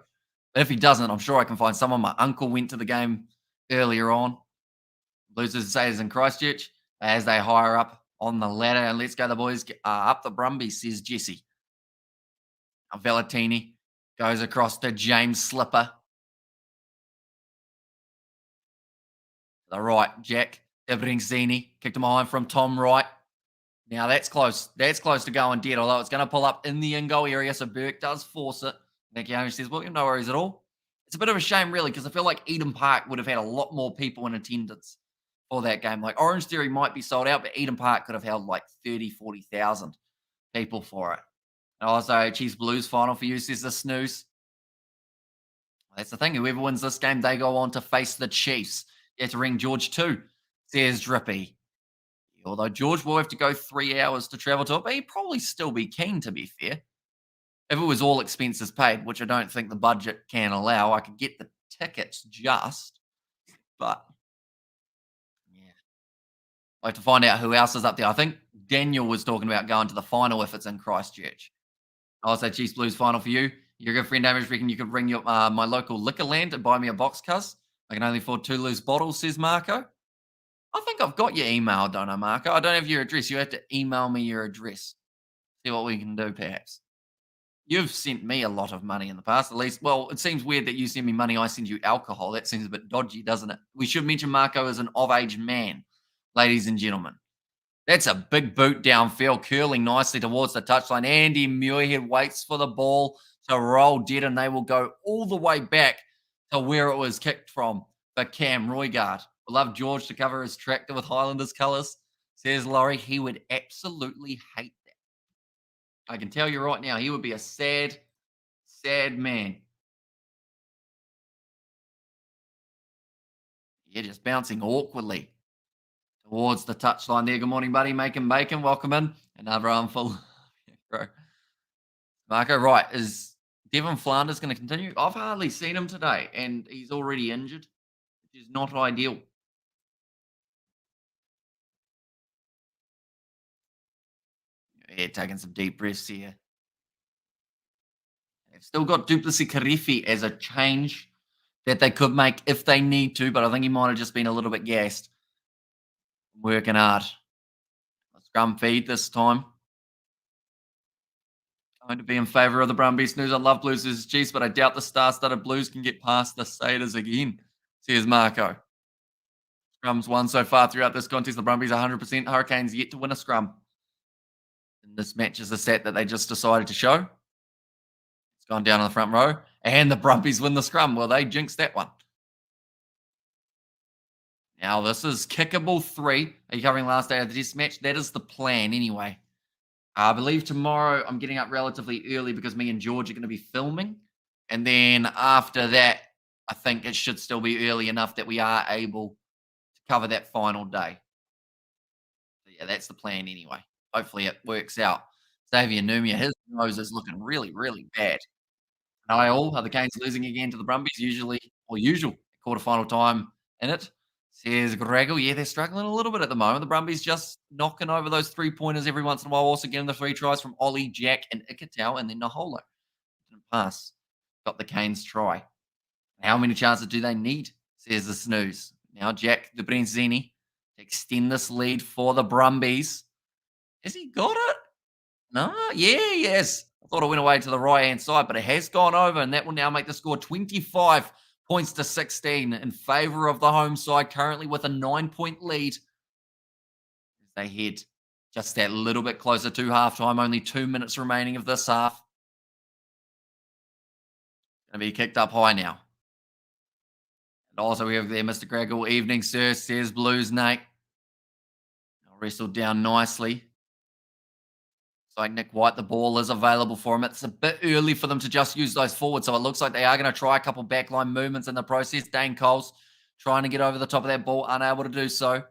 But if he doesn't, I'm sure I can find someone. My uncle went to the game earlier on. Blues versus Crusaders in Christchurch as they hire up on the ladder. And let's go, the boys. Up the Brumbies, says Jesse. Now Valentini goes across to James Slipper. To the right, Jack Debreczeni kicked him behind from Tom Wright. Now that's close. That's close to going dead, although it's going to pull up in the in-goal area, so Burke does force it. Nicky Holmes says, well, no worries at all. It's a bit of a shame, really, because I feel like Eden Park would have had a lot more people in attendance for that game. Like, Orange Theory might be sold out, but Eden Park could have held like 30, 40,000 people for it. And also, Chiefs Blues final for you, says the snooze. That's the thing. Whoever wins this game, they go on to face the Chiefs. You have to ring George too, says Drippy. Although George will have to go 3 hours to travel to it, but he'd probably still be keen, to be fair. If it was all expenses paid, which I don't think the budget can allow, I could get the tickets just. But, yeah. I have to find out who else is up there. I think Daniel was talking about going to the final if it's in Christchurch. I'll say Chiefs Blues final for you. Your good friend Amish reckon you could ring your my local liquor land and buy me a box, cuz. I can only afford 2 loose bottles, says Marco. I think I've got your email, don't I, Marco? I don't have your address. You have to email me your address. See what we can do, perhaps. You've sent me a lot of money in the past, at least. Well, it seems weird that you send me money, I send you alcohol. That seems a bit dodgy, doesn't it? We should mention Marco as an of-age man, ladies and gentlemen. That's a big boot downfield, curling nicely towards the touchline. Andy Muirhead waits for the ball to roll dead, and they will go all the way back to where it was kicked from for Cam Roygard. I love George to cover his tractor with Highlanders colours. Says Laurie, he would absolutely hate that. I can tell you right now, he would be a sad, sad man. Yeah, just bouncing awkwardly towards the touchline there. Good morning, buddy. Making bacon. Welcome in. Another armful. Yeah, bro. Marco, right. Is Devon Flanders going to continue? I've hardly seen him today, and he's already injured, which is not ideal. Yeah, taking some deep breaths here. They've still got Duplessis Karifi as a change that they could make if they need to, but I think he might have just been a little bit gassed. Working hard. A scrum feed this time. Going to be in favour of the Brumbies. News. I love Blues versus Chiefs, but I doubt the star-studded Blues can get past the Satyrs again. Says Marco. Scrums won so far throughout this contest. The Brumbies 100%. Hurricanes yet to win a scrum. And this match is a set that they just decided to show. It's gone down on the front row. And the Brumbies win the scrum. Well, they jinxed that one. Now, this is kickable 3. Are you covering last day of the test match? That is the plan anyway. I believe tomorrow I'm getting up relatively early because me and George are going to be filming. And then after that, I think it should still be early enough that we are able to cover that final day. So yeah, that's the plan anyway. Hopefully it works out. Xavier Numia, his nose is looking really, really bad. Niall, are the Canes losing again to the Brumbies? Usual quarterfinal time in it. Says Gregor, yeah, they're struggling a little bit at the moment. The Brumbies just knocking over those 3-pointers every once in a while, also getting the 3 tries from Ollie, Jack, and Ikatau, and then Naholo. Didn't pass. Got the Canes try. How many chances do they need? Says the snooze. Now Jack Debreczeni to extend this lead for the Brumbies. Has he got it? No, yeah, yes. I thought it went away to the right-hand side, but it has gone over, and that will now make the score 25 points to 16 in favour of the home side, currently with a 9-point lead. As they head just that little bit closer to halftime, only 2 minutes remaining of this half. Going to be kicked up high now. And also we have there Mr. Gregor. Evening, sir, says Blues Nate. Wrestled down nicely. Like Nick White, the ball is available for him. It's a bit early for them to just use those forwards, so it looks like they are going to try a couple backline movements in the process. Dane Coles trying to get over the top of that ball, unable to do so.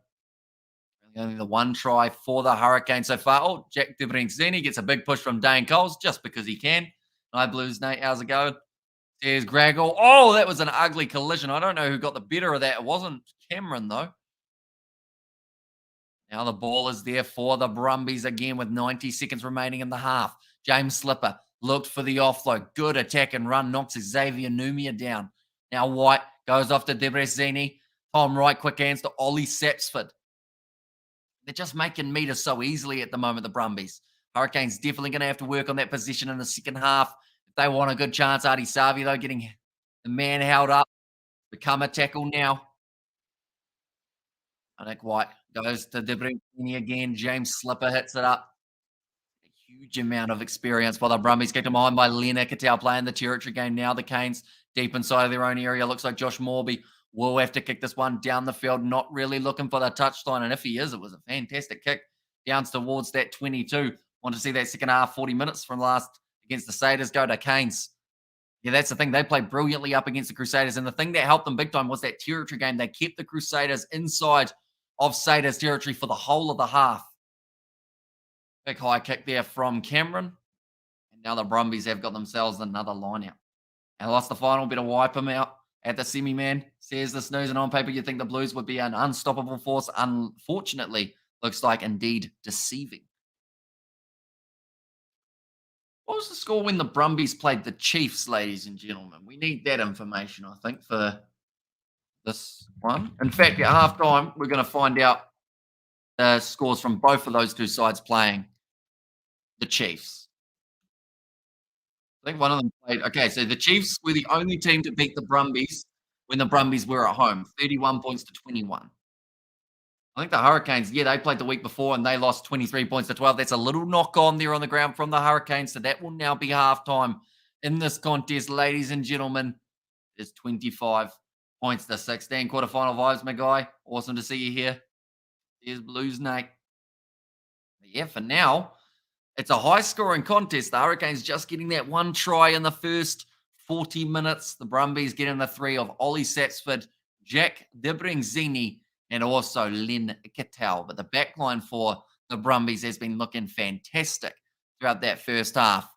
Only the 1 try for the Hurricanes so far. Oh, Jack Debreczeni gets a big push from Dane Coles just because he can. Hi, Blues, Nate. How's it going? There's Gregor. Oh, that was an ugly collision. I don't know who got the better of that. It wasn't Cameron, though. Now the ball is there for the Brumbies again with 90 seconds remaining in the half. James Slipper looked for the offload. Good attack and run. Knocks Xavier Numia down. Now White goes off to Debreczeni. Tom Wright, quick hands to Ollie Sapsford. They're just making meters so easily at the moment, the Brumbies. Hurricanes definitely going to have to work on that position in the second half. If they want a good chance, Artie Savi, though, getting the man held up. Become a tackle now. I think White goes to Debreczeni again. James Slipper hits it up. A huge amount of experience for the Brumbies. Kicked him on by Len Ikatau playing the territory game now. The Canes deep inside of their own area. Looks like Josh Morby will have to kick this one down the field. Not really looking for the touchline. And if he is, it was a fantastic kick. Down towards that 22. Want to see that second half, 40 minutes from last against the Satyrs go to Canes. Yeah, that's the thing. They played brilliantly up against the Crusaders. And the thing that helped them big time was that territory game. They kept the Crusaders inside of Satyrs territory for the whole of the half. Big high kick there from Cameron. And now the Brumbies have got themselves another line out. And lost the final, better wipe them out at the semi-man. Says the snooze, and on paper you'd think the Blues would be an unstoppable force. Unfortunately, looks like indeed deceiving. What was the score when the Brumbies played the Chiefs, ladies and gentlemen? We need that information, I think, for this one. In fact, at halftime, we're going to find out the scores from both of those two sides playing the Chiefs. I think one of them played. Okay, so the Chiefs were the only team to beat the Brumbies when the Brumbies were at home, 31 points to 21. I think the Hurricanes, yeah, they played the week before and they lost 23 points to 12. That's a little knock on there on the ground from the Hurricanes. So that will now be halftime in this contest, ladies and gentlemen. It's 25 points to 16. Quarterfinal vibes, my guy. Awesome to see you here. There's Blues, Nate. But yeah, for now, it's a high scoring contest. The Hurricanes just getting that one try in the first 40 minutes. The Brumbies getting the three of Ollie Satsford, Jack Debreczeni, and also Len Kittel. But the backline for the Brumbies has been looking fantastic throughout that first half.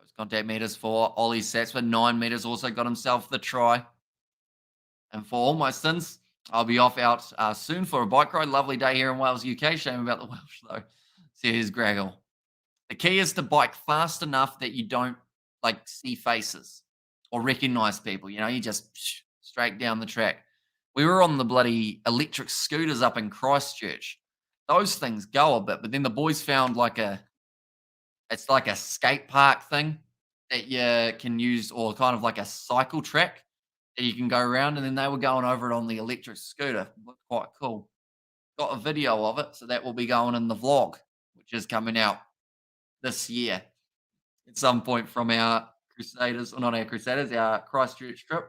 Post contact meters for Ollie Satsford, 9 meters, also got himself the try. And for all my sins, I'll be off out soon for a bike ride. Lovely day here in Wales, UK. Shame about the Welsh, though. So here's Graggle. The key is to bike fast enough that you don't see faces or recognize people. You know, you just straight down the track. We were on the bloody electric scooters up in Christchurch. Those things go a bit, but then the boys found it's like a skate park thing that you can use, or kind of like a cycle track that you can go around, and then they were going over it on the electric scooter. Looked quite cool. Got a video of it, so that will be going in the vlog, which is coming out this year at some point from our Crusaders, or not our Crusaders, our Christchurch trip.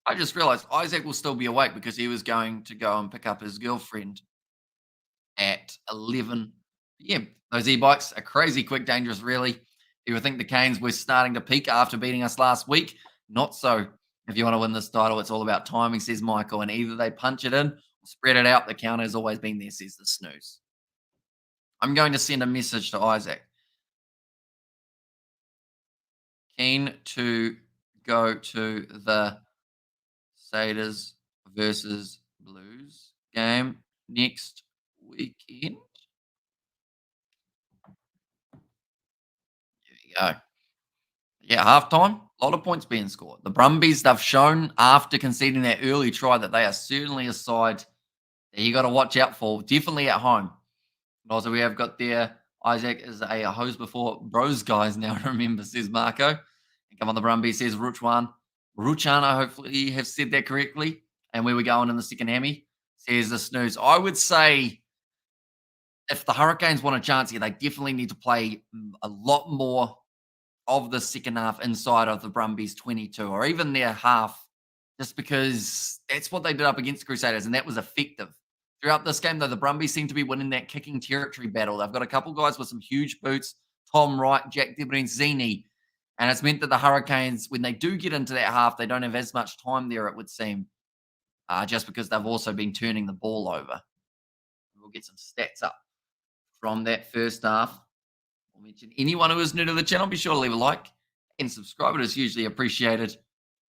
I just realized Isaac will still be awake because he was going to go and pick up his girlfriend at 11 p.m. Those e-bikes are crazy quick, dangerous, really. You would think the Canes were starting to peak after beating us last week. Not so. If you want to win this title, it's all about timing, says Michael, and either they punch it in or spread it out. The counter has always been there, says the snooze. I'm going to send a message to Isaac. Keen to go to the Crusaders versus Blues game next weekend. There you go. Yeah, halftime, a lot of points being scored. The Brumbies, they've shown after conceding that early try that they are certainly a side that you got to watch out for, definitely at home. And also, we have got there Isaac is a hose before bros, guys. Now remember, says Marco. And come on, the Brumbies says Ruchwan. Ruchana, hopefully, have said that correctly. And where we going in the second hammy, says the snooze. I would say if the Hurricanes want a chance here, they definitely need to play a lot more of the second half inside of the Brumbies 22 or even their half, just because that's what they did up against Crusaders, and that was effective. Throughout this game, though, the Brumbies seem to be winning that kicking territory battle. They've got a couple guys with some huge boots, Tom Wright, Jack Debreczeni, and it's meant that the Hurricanes, when they do get into that half, they don't have as much time there, it would seem, just because they've also been turning the ball over. We'll get some stats up from that first half. I'll mention anyone who is new to the channel, be sure to leave a like and subscribe. It is hugely appreciated.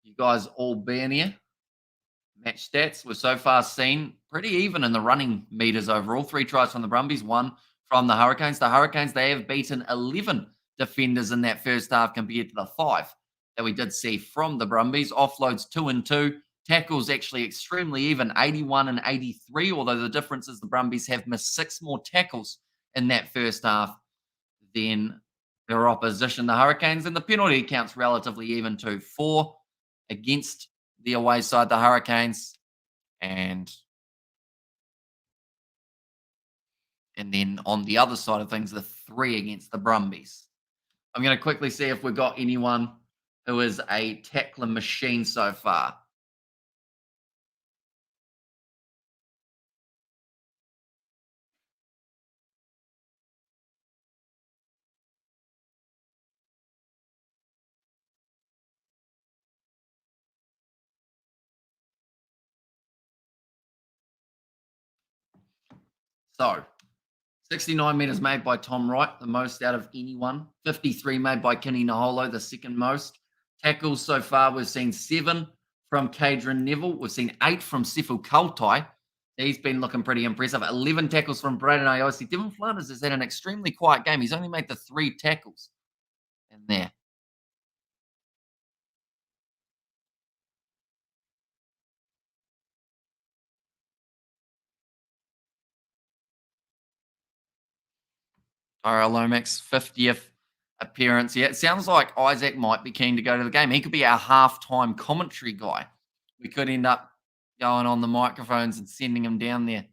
You guys all being here. Match stats, we've so far seen pretty even in the running meters overall. 3 tries from the Brumbies, 1 from the Hurricanes. The Hurricanes, they have beaten 11 defenders in that first half compared to the 5 that we did see from the Brumbies. Offloads 2 and 2. Tackles actually extremely even, 81 and 83, although the difference is the Brumbies have missed 6 more tackles in that first half than their opposition, the Hurricanes, and the penalty counts relatively even too. 4 against the away side, the Hurricanes, and then on the other side of things, the 3 against the Brumbies. I'm going to quickly see if we've got anyone who is a tackling machine so far. So, 69 metres made by Tom Wright, the most out of anyone. 53 made by Kenny Naholo, the second most. Tackles so far, we've seen 7 from Cadron Neville. We've seen 8 from Sifu Kaltai. He's been looking pretty impressive. 11 tackles from Braden Iosi. Devon Flanders has had an extremely quiet game. He's only made the 3 tackles in there. Tyrell Lomax, 50th appearance. Yeah, it sounds like Isaac might be keen to go to the game. He could be our halftime commentary guy. We could end up going on the microphones and sending him down there,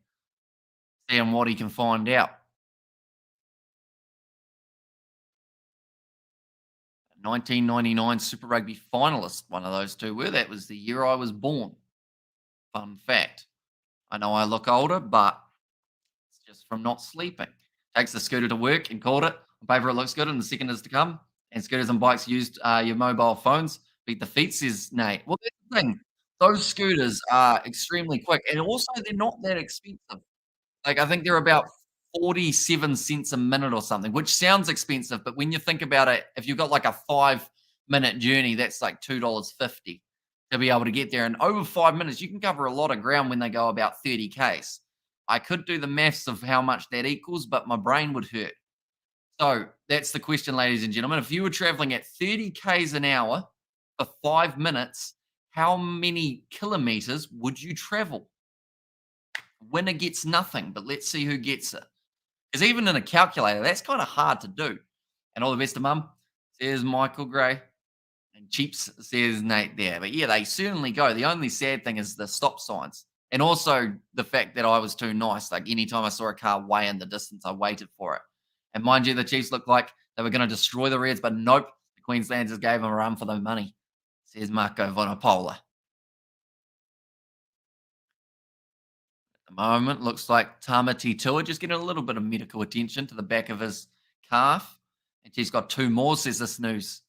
seeing what he can find out. 1999 Super Rugby finalist, one of those two were. That was the year I was born. Fun fact. I know I look older, but it's just from not sleeping. Takes the scooter to work and called it. On paper, it looks good, and the second is to come. And scooters and bikes used your mobile phones. Beat the feet, says Nate. Well, that's the thing. Those scooters are extremely quick, and also they're not that expensive. Like, I think they're about 47 cents a minute or something, which sounds expensive, but when you think about it, if you've got like a 5-minute journey, that's like $2.50 to be able to get there. And over 5 minutes, you can cover a lot of ground when they go about 30 Ks. I could do the maths of how much that equals, but my brain would hurt. So that's the question, ladies and gentlemen. If you were traveling at 30 Ks an hour for 5 minutes, how many kilometers would you travel? Winner gets nothing, but let's see who gets it. Because even in a calculator, that's kind of hard to do. And all the best to mum, says Michael Gray. And Cheaps, says Nate there. But yeah, they certainly go. The only sad thing is the stop signs. And also the fact that I was too nice. Like anytime I saw a car way in the distance, I waited for it. And mind you, the Chiefs looked like they were going to destroy the Reds, but nope. The Queenslanders gave them a run for the money, says Marco Vanapola. The moment looks like Tamati Tua just getting a little bit of medical attention to the back of his calf. And she's got 2 more, says the snooze.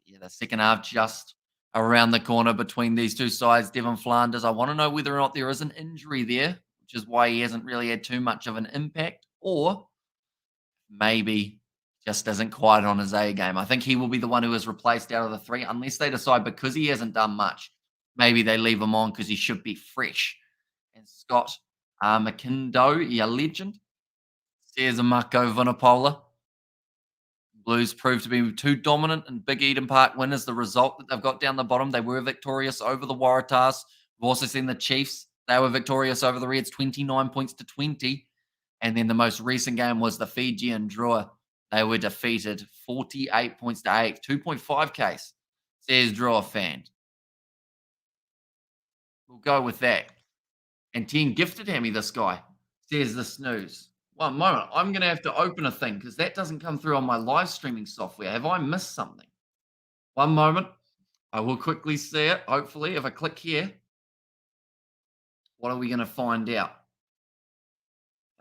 Yeah, the second half just around the corner between these two sides. Devon Flanders, I want to know whether or not there is an injury there, which is why he hasn't really had too much of an impact, or maybe just isn't quite on his A game. I think he will be the one who is replaced out of the 3, unless they decide because he hasn't done much, maybe they leave him on because he should be fresh. And Scott McIndoe, a legend, says Marco Vanapola. Blues proved to be too dominant in Big Eden Park win as the result that they've got down the bottom. They were victorious over the Waratahs. We've also seen the Chiefs. They were victorious over the Reds, 29 points to 20. And then the most recent game was the Fijian draw. They were defeated 48 points to 8, 2.5 case, says Draw fan. We'll go with that. And 10 gifted Hammy, this guy, says the snooze. One moment. I'm going to have to open a thing because that doesn't come through on my live streaming software. Have I missed something? One moment. I will quickly see it. Hopefully, if I click here, what are we going to find out?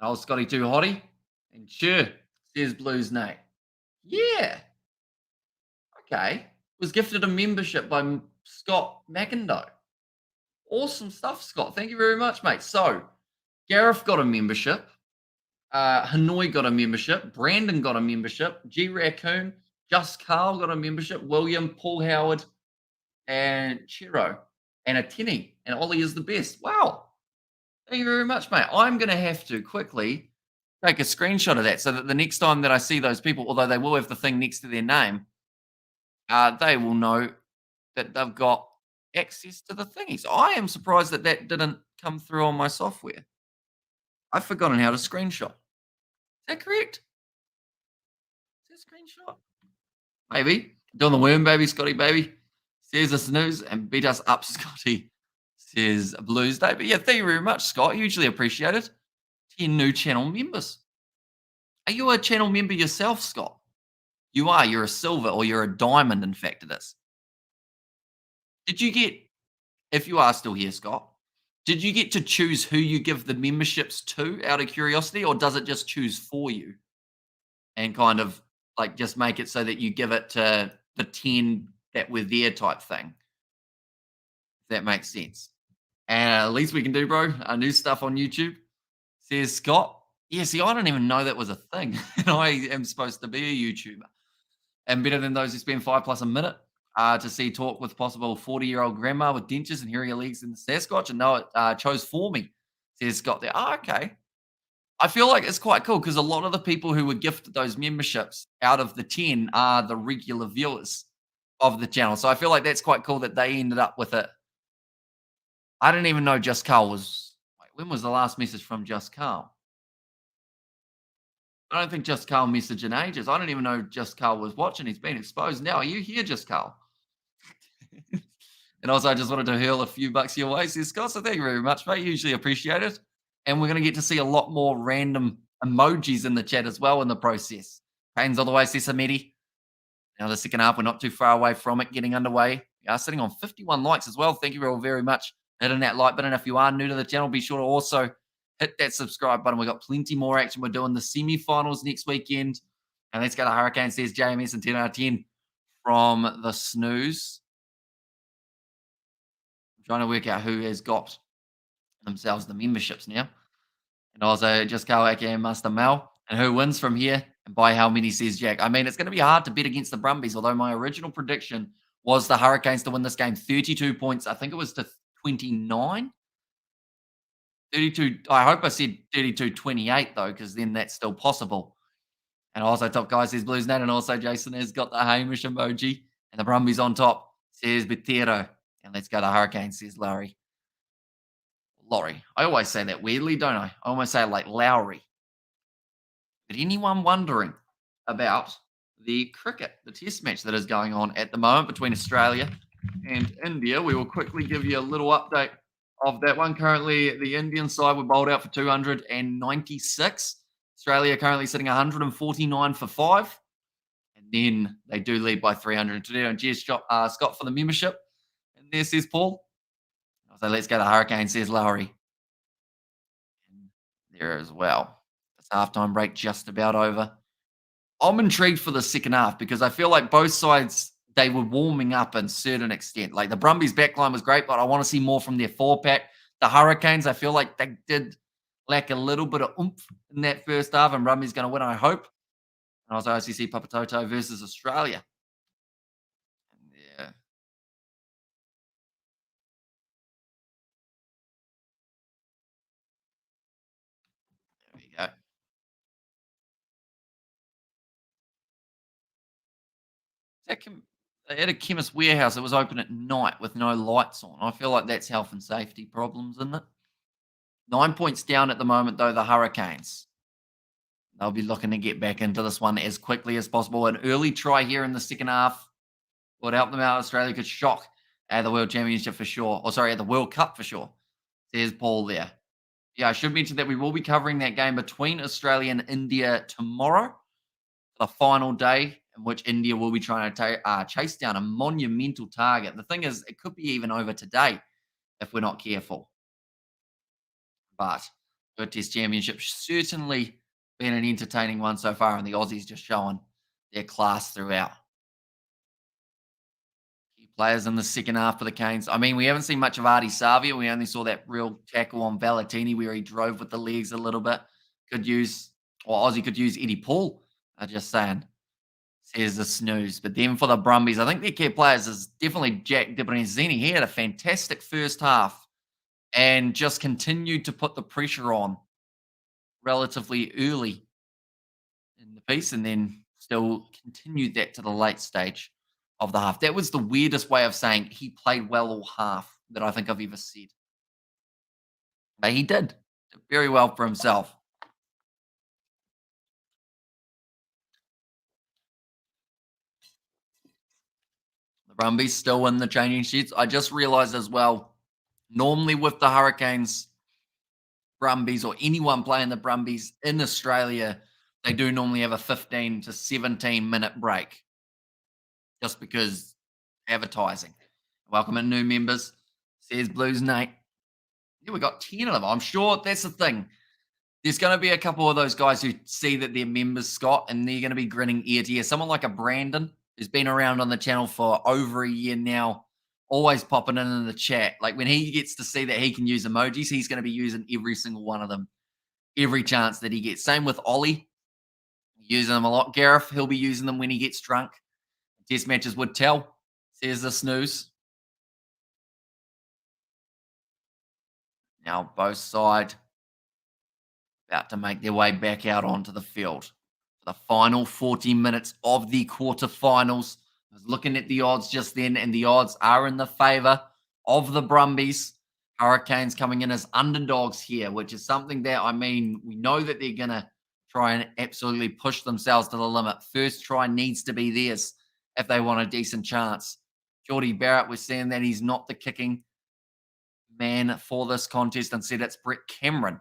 Oh, Scotty Too Hottie. And sure, says Blues Nate. Yeah. Okay. Was gifted a membership by Scott McIndoe. Awesome stuff, Scott. Thank you very much, mate. So, Gareth got a membership. Hanoi got a membership. Brandon got a membership. G Raccoon. Just Carl got a membership. William, Paul Howard, and Chiro. And a Tenny. And Ollie is the best. Wow. Thank you very much, mate. I'm going to have to quickly take a screenshot of that so that the next time that I see those people, although they will have the thing next to their name, they will know that they've got access to the thingies. I am surprised that that didn't come through on my software. I've forgotten how to screenshot. Is that correct? Is that screenshot? Maybe. Doing the worm, baby, Scotty, baby. Says a snooze and beat us up, Scotty. Says Blues Day. But yeah, thank you very much, Scott. Hugely appreciated. 10 new channel members. Are you a channel member yourself, Scott? You are. You're a silver or you're a diamond, in fact, it is. Did you get, if you are still here, Scott, did you get to choose who you give the memberships to out of curiosity, or does it just choose for you and kind of like just make it so that you give it to the 10 that were there type thing? If that makes sense. And at least we can do, bro. New stuff on YouTube, says Scott. Yeah, see, I don't even know that was a thing. And I am supposed to be a YouTuber. And better than those who spend 5+ a minute. To see talk with possible 40-year-old grandma with dentures and hairy legs in the Sasquatch, and no, it chose for me. Says Scott there. Oh, okay. I feel like it's quite cool because a lot of the people who were gifted those memberships out of the 10 are the regular viewers of the channel. So I feel like that's quite cool that they ended up with it. I didn't even know Just Carl was. Wait, when was the last message from Just Carl? I don't think Just Carl messaged in ages. I don't even know Just Carl was watching. He's been exposed now. Are you here, Just Carl? And also, I just wanted to hurl a few bucks your way, says Scott. So thank you very much, mate. Usually appreciate it. And we're going to get to see a lot more random emojis in the chat as well in the process. Pains all the way, says Samedi. Now the second half, we're not too far away from it getting underway. We are sitting on 51 likes as well. Thank you all very much for hitting that like button. If you are new to the channel, be sure to also hit that subscribe button. We've got plenty more action. We're doing the semi-finals next weekend. And let's go to Hurricanes. There's JMS and 10 out of 10 from the snooze. I'm trying to work out who has got themselves the memberships now. And also just go aka Master Mel. And who wins from here and by how many, says Jack. I mean, it's going to be hard to bet against the Brumbies, although my original prediction was the Hurricanes to win this game 32 points. I think it was to 29. 32. I hope I said 32-28 though, because then that's still possible. And also top guy says Blues Net, and also Jason has got the Hamish emoji. And the Brumbies on top says Betero. And let's go to Hurricanes, says Larry. Laurie. I always say that weirdly, don't I? I almost say it like Lowry. But anyone wondering about the cricket, the test match that is going on at the moment between Australia and India, we will quickly give you a little update of that one. Currently, the Indian side were bowled out for 296. Australia currently sitting 149 for 5. And then they do lead by 300. Today on Jez Scott for the membership. And there says Paul. So let's go to Hurricane, says Lowry. And there as well. It's halftime break just about over. I'm intrigued for the second half because I feel like both sides, they were warming up in certain extent. Like the Brumbies backline was great, but I want to see more from their four pack. The Hurricanes, I feel like they did lack a little bit of oomph in that first half, and Brumbies going to win, I hope. And also OCC Papatoto versus Australia. Yeah. There we go. They had a chemist warehouse that was open at night with no lights on. I feel like that's health and safety problems, isn't it? 9 points down at the moment, though, the Hurricanes. They'll be looking to get back into this one as quickly as possible. An early try here in the second half would help them out. Australia could shock at the World Championship for sure. Or sorry, at the World Cup for sure. There's Paul there. Yeah, I should mention that we will be covering that game between Australia and India tomorrow, the final day in which India will be trying to chase down a monumental target. The thing is, it could be even over today if we're not careful. But the Test Championship certainly been an entertaining one so far, and the Aussies just showing their class throughout. Key players in the second half for the Canes. I mean, we haven't seen much of Artie Savia. We only saw that real tackle on Valentini where he drove with the legs a little bit. Aussie could use Eddie Paul. I'm just saying. Says the snooze. But then for the Brumbies, I think their key players is definitely Jack Debreczeni. He had a fantastic first half and just continued to put the pressure on relatively early in the piece and then still continued that to the late stage of the half. That was the weirdest way of saying he played well all half that I think I've ever said. But he did very well for himself. The Brumbies still in the changing sheets. I just realized as well, normally with the Hurricanes, Brumbies, or anyone playing the Brumbies in Australia, they do normally have a 15 to 17 minute break just because advertising. Welcome in new members, says Blues Nate. Yeah, we got 10 of them. I'm sure that's the thing. There's going to be a couple of those guys who see that they're members, Scott, and they're going to be grinning ear to ear. Someone like a Brandon who's been around on the channel for over a year now, always popping in the chat. Like when he gets to see that he can use emojis, he's going to be using every single one of them, every chance that he gets. Same with Ollie, using them a lot. Gareth, he'll be using them when he gets drunk. Test matches would tell, There's the snooze. Now both side about to make their way back out onto the field. For the final 40 minutes of the quarterfinals. I was looking at the odds just then, and the odds are in the favour of the Brumbies. Hurricanes coming in as underdogs here, which is something that, I mean, we know that they're going to try and absolutely push themselves to the limit. First try needs to be theirs if they want a decent chance. Geordie Barrett, we're seeing that he's not the kicking man for this contest. Instead, it's Brett Cameron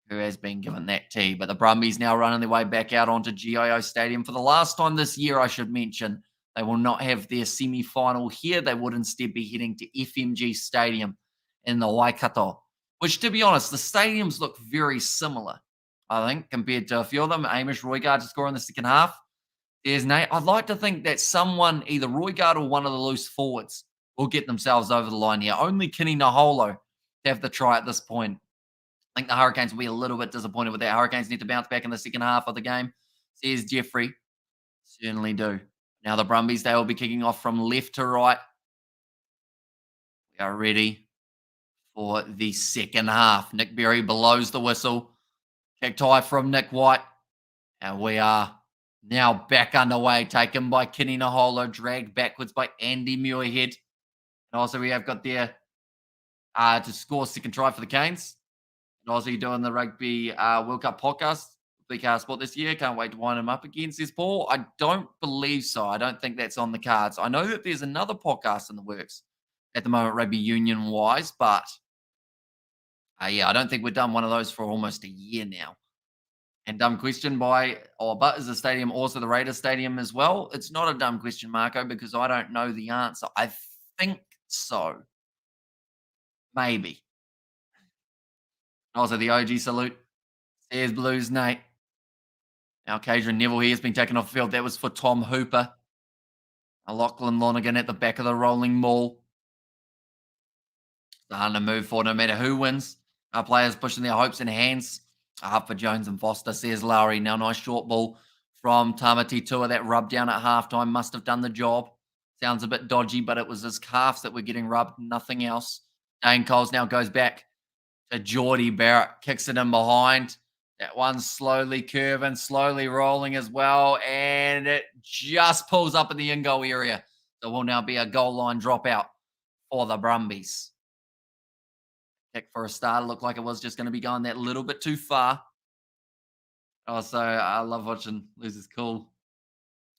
who has been given that tee. But the Brumbies now running their way back out onto GIO Stadium for the last time this year, I should mention. They will not have their semi-final here. They would instead be heading to FMG Stadium in the Waikato, which, to be honest, the stadiums look very similar, I think, compared to a few of them. Amish Roygaard to score in the second half. There's Nate. I'd like to think that someone, either Roygaard or one of the loose forwards, will get themselves over the line here. Only Kini Naholo to have the try at this point. I think the Hurricanes will be a little bit disappointed with that. Hurricanes need to bounce back in the second half of the game, says Jeffrey. Certainly do. Now the Brumbies, they will be kicking off from left to right. We are ready for the second half. Nick Berry blows the whistle. Kicked high from Nick White. And we are now back underway, taken by Kini Naholo, dragged backwards by Andy Muirhead. And also we have got there to score second try for the Canes. And also you're doing the Rugby World Cup podcast, Big Sport this year. Can't wait to wind him up again, says Paul. I don't believe so. I don't think that's on the cards. I know that there's another podcast in the works at the moment, rugby union-wise, but yeah, I don't think we've done one of those for almost a year now. And dumb question but is the stadium also the Raiders Stadium as well? It's not a dumb question, Marco, because I don't know the answer. I think so. Maybe. Also, the OG salute. Says Blues, Nate. Now, Cadron Neville here has been taken off the field. That was for Tom Hooper. Lachlan Lonergan at the back of the rolling maul. Starting to move forward no matter who wins. Our players pushing their hopes and hands up for Jones and Foster, says Lowry. Now, nice short ball from Tamati Tua. That rub down at halftime must have done the job. Sounds a bit dodgy, but it was his calves that were getting rubbed, nothing else. Dane Coles now goes back to Geordie Barrett, kicks it in behind. That one slowly curving, slowly rolling as well, and it just pulls up in the in-goal area. So will now be a goal line dropout for the Brumbies. Kick for a start. Looked like it was just going to be going that little bit too far. Also, I love watching Losers Cool.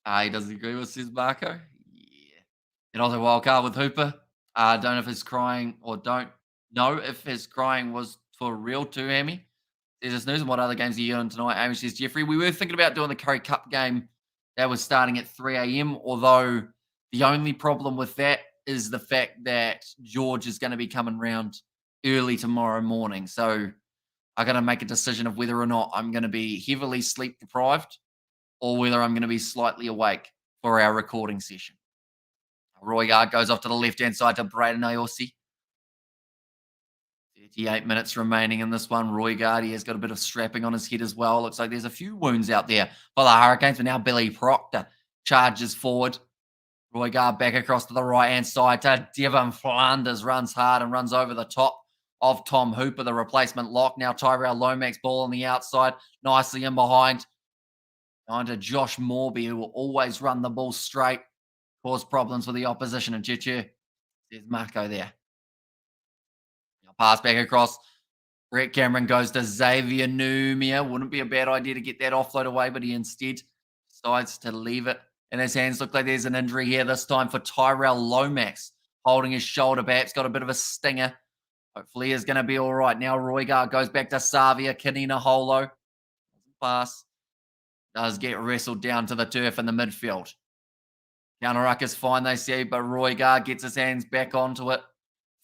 He doesn't agree with, says Marco. Yeah. And also wild card with Hooper. Don't know if his crying was for real too, Amy. There's this news. And what other games are you doing tonight? Amy says, Jeffrey, we were thinking about doing the Curry Cup game that was starting at 3 a.m. Although the only problem with that is the fact that George is going to be coming round early tomorrow morning. So I got to make a decision of whether or not I'm going to be heavily sleep deprived or whether I'm going to be slightly awake for our recording session. Roygaard goes off to the left-hand side to Braden Aosi. 38 minutes remaining in this one. Roygaard, he has got a bit of strapping on his head as well. Looks like there's a few wounds out there for the Hurricanes, but now Billy Proctor charges forward. Roygaard back across to the right-hand side to Devon Flanders, runs hard and runs over the top of Tom Hooper, the replacement lock. Now Tyrell Lomax ball on the outside, nicely in behind. On to Josh Morby, who will always run the ball straight, cause problems for the opposition. And Chichu, there's Marco there. Now pass back across. Brett Cameron goes to Xavier Numia. Wouldn't be a bad idea to get that offload away, but he instead decides to leave it in his hands. Look like there's an injury here this time for Tyrell Lomax, holding his shoulder back. Got a bit of a stinger. Hopefully is going to be all right. Now Roygaard goes back to Savia, Kanina Holo. Pass. Does get wrestled down to the turf in the midfield. Counter ruck is fine, they say, but Roygaard gets his hands back onto it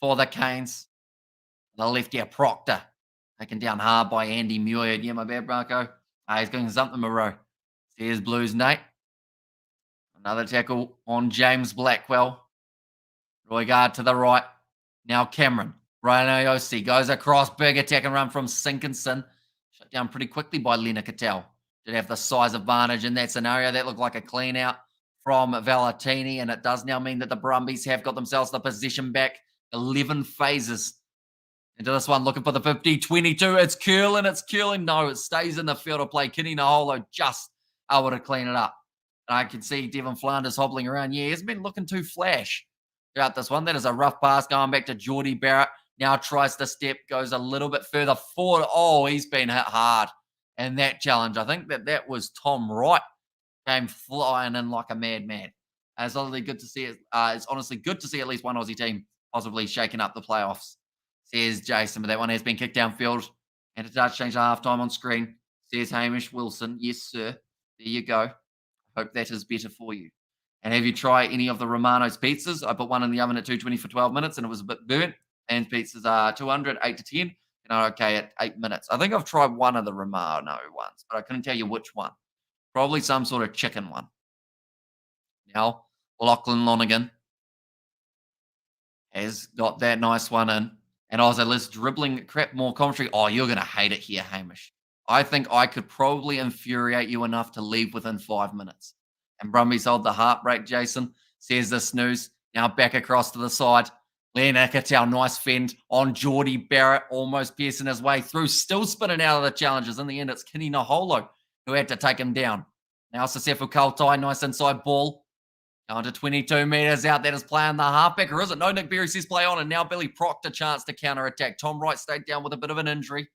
for the Canes. The left here, Proctor. Taken down hard by Andy Muir. Yeah, my bad, Marco. He's going something, Moreau. Here's Blues, Nate. Another tackle on James Blackwell. Roygaard to the right. Now Cameron. Ryan Aosi goes across. Big attack and run from Sinkinson. Shut down pretty quickly by Lena Cattell. Did have the size advantage in that scenario. That looked like a clean out from Valentini, and it does now mean that the Brumbies have got themselves the possession back. 11 phases into this one, looking for the 50-22. It's curling. No, it stays in the field of play. Kenny Naholo just able to clean it up. And I can see Devin Flanders hobbling around. Yeah, he hasn't been looking too flash throughout this one. That is a rough pass going back to Geordie Barrett. Now tries to step, goes a little bit further forward. Oh, he's been hit hard in that challenge. I think that was Tom Wright. Came flying in like a madman. It's honestly good to see it. It's honestly good to see at least one Aussie team possibly shaking up the playoffs, says Jason. But that one has been kicked downfield. And a touch change at halftime on screen, says Hamish Wilson. Yes, sir. There you go. Hope that is better for you. And have you tried any of the Romano's pizzas? I put one in the oven at 220 for 12 minutes and it was a bit burnt. And pizzas are 200, 8 to 10, and are okay at 8 minutes. I think I've tried one of the Romano ones, but I couldn't tell you which one. Probably some sort of chicken one. Now, Lachlan Lonergan has got that nice one in. And I was like, let's dribbling crap more commentary. Oh, you're going to hate it here, Hamish. I think I could probably infuriate you enough to leave within 5 minutes. And Brumbies hold the heartbreak, Jason, says the snooze. Now back across to the side. Len Akatau, nice fend on Geordie Barrett, almost piercing his way through, still spinning out of the challenges. In the end, it's Kenny Naholo who had to take him down. Now Sasefo Kautai, nice inside ball. Down to 22 metres out. That is playing the halfback, or is it? No, Nick Berry says play on, and now Billy Proctor a chance to counter-attack. Tom Wright stayed down with a bit of an injury.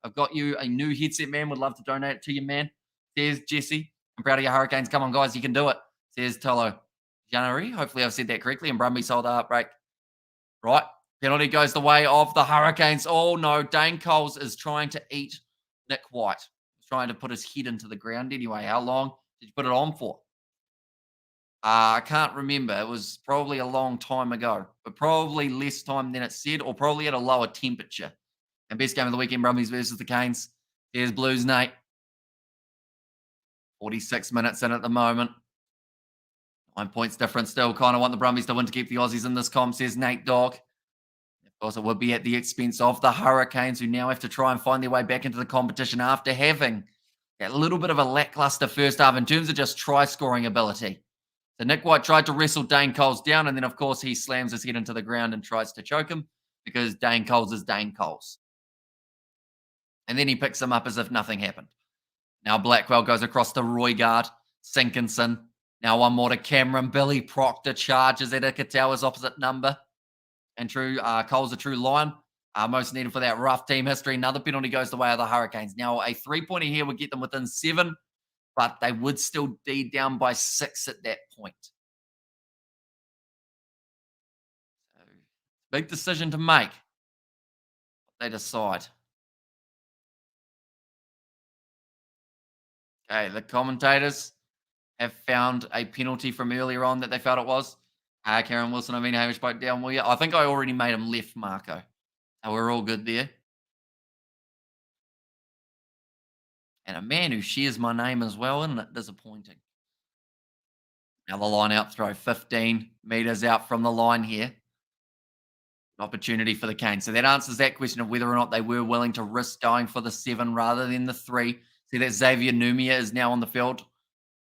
I've got you a new headset, man. Would love to donate it to you, man. Says Jesse. I'm proud of your Hurricanes. Come on, guys. You can do it. Says Tolo. January. Hopefully I've said that correctly. And Brumbies hold the heartbreak. Right. Penalty goes the way of the Hurricanes. Oh, no. Dane Coles is trying to eat Nick White. He's trying to put his head into the ground anyway. How long did you put it on for? I can't remember. It was probably a long time ago, but probably less time than it said, or probably at a lower temperature. And best game of the weekend, Brumbies versus the Canes. There's Blues, Nate. 46 minutes in at the moment. 9 points difference still. Kind of want the Brumbies to win to keep the Aussies in this comp, says Nate Dogg. Of course, it would be at the expense of the Hurricanes, who now have to try and find their way back into the competition after having a little bit of a lackluster first half in terms of just try-scoring ability. So Nick White tried to wrestle Dane Coles down, and then, of course, he slams his head into the ground and tries to choke him because Dane Coles is Dane Coles. And then he picks him up as if nothing happened. Now Blackwell goes across to Roygaard, Sinkinson. Now one more to Cameron. Billy Proctor charges at Ikatawa's opposite number. And Cole's a true lion. Most needed for that rough team history. Another penalty goes the way of the Hurricanes. Now a 3-pointer here would get them within 7, but they would still be down by 6 at that point. So, big decision to make. They decide. Okay, the commentators have found a penalty from earlier on that they felt it was. Karen Wilson, I mean, Hamish spoke down. Well, yeah, I think I already made him left, Marco. So we're all good there. And a man who shares my name as well, isn't it? Disappointing. Now the line out throw, 15 metres out from the line here. Opportunity for the Canes. So that answers that question of whether or not they were willing to risk going for the 7 rather than the 3. See that Xavier Numia is now on the field.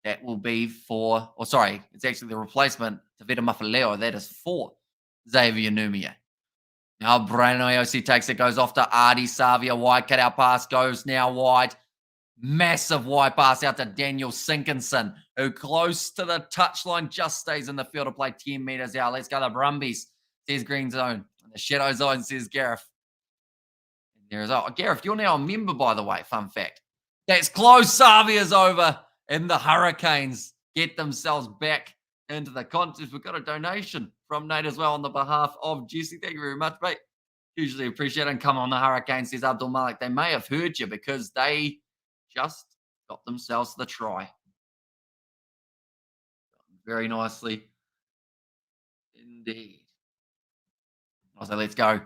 That will be for, or sorry, it's actually the replacement to Vita Mafaleo. That is for Xavier Numia. Now Brian Iosi takes it, goes off to Artie Savia. Wide cut out pass goes now wide. Massive wide pass out to Daniel Sinkinson, who close to the touchline just stays in the field of play 10 metres out. Let's go the Brumbies, says Green Zone. The Shadow Zone, says Gareth. And there is, Gareth, you're now a member, by the way. Fun fact. That's close. Savia's over. And the Hurricanes get themselves back into the contest. We've got a donation from Nate as well on the behalf of Jesse. Thank you very much, mate. Hugely appreciate it. And come on, the Hurricanes, says Abdul Malik. They may have heard you because they just got themselves the try. Very nicely indeed. So let's go.